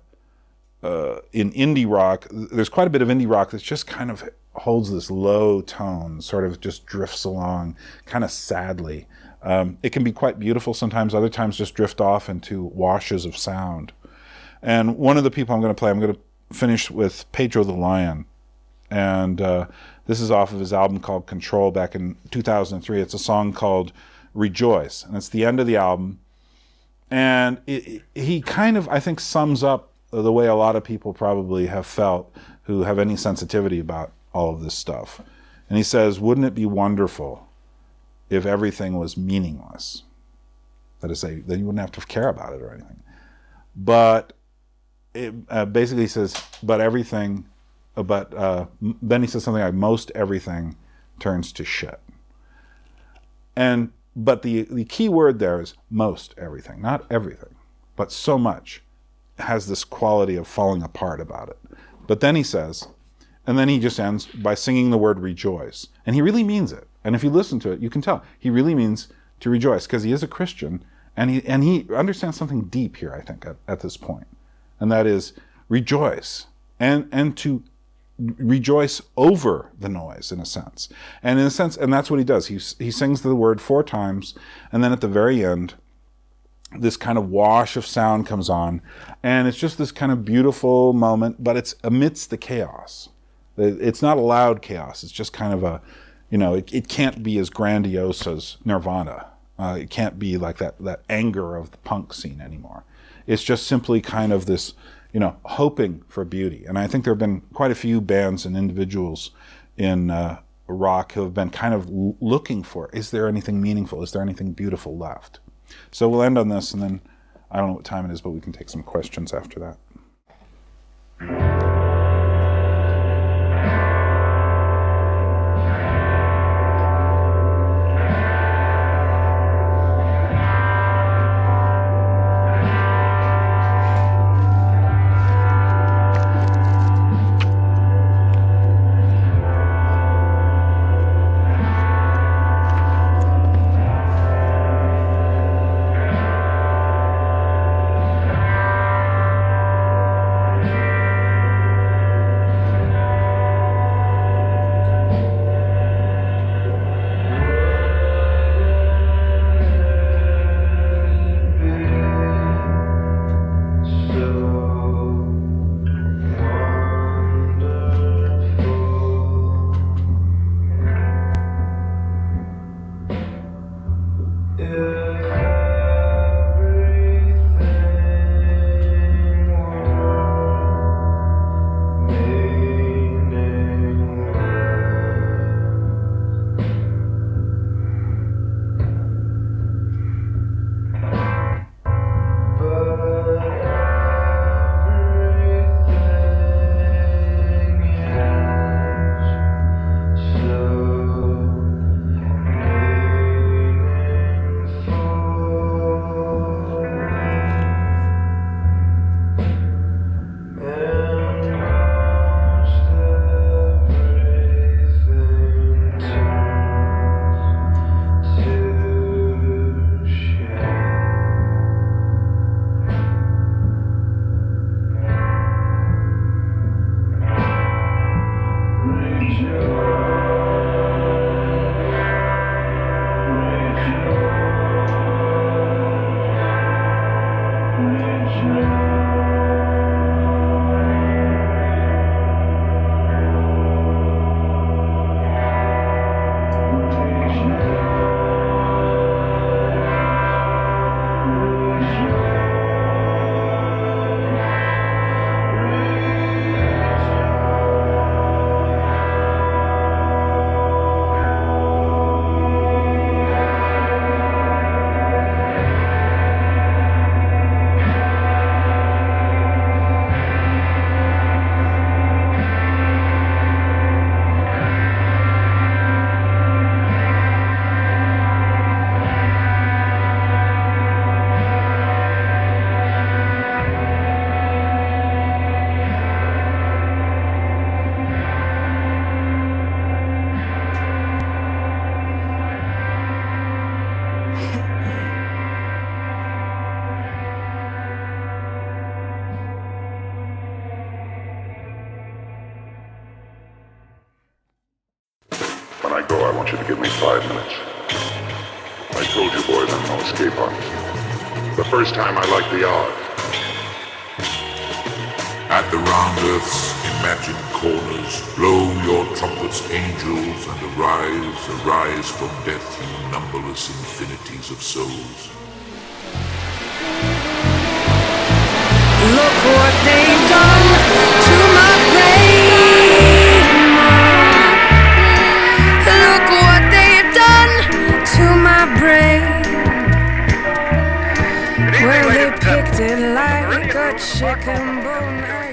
indie rock, there's quite a bit of indie rock that just kind of holds this low tone, sort of just drifts along, kind of sadly. It can be quite beautiful sometimes, other times just drift off into washes of sound. And one of the people I'm going to finish with Pedro the Lion. And this is off of his album called Control back in 2003. It's a song called Rejoice, and it's the end of the album. And he kind of, I think, sums up the way a lot of people probably have felt who have any sensitivity about all of this stuff. And he says, wouldn't it be wonderful if everything was meaningless? That is, then you wouldn't have to care about it or anything. But it basically says, then he says something like, most everything turns to shit. And But the key word there is most everything, not everything, but so much has this quality of falling apart about it. But then he says, and then he just ends by singing the word rejoice. And he really means it. And if you listen to it, you can tell he really means to rejoice, because he is a Christian, and he understands something deep here, I think, at this point. And that is rejoice, and to rejoice over the noise, in a sense. And in a sense, and that's what he does. He sings the word 4 times, and then at the very end, this kind of wash of sound comes on, and it's just this kind of beautiful moment, but it's amidst the chaos. It's not a loud chaos. It's just kind of a, it can't be as grandiose as Nirvana. It can't be like that anger of the punk scene anymore. It's just simply kind of this, hoping for beauty. And I think there have been quite a few bands and individuals in rock who have been kind of looking for, is there anything meaningful? Is there anything beautiful left? So we'll end on this, and then I don't know what time it is, but we can take some questions after that. When I go, I want you to give me 5 minutes. I told you boys I'm no escape artist. The first time I liked the art. At the round earth's imagined corners, blow your trumpets, angels, and arise from death, you numberless infinities of souls. Look what they've done to my brain. Look what they've done to my brain. Well, they picked it like a chicken bone.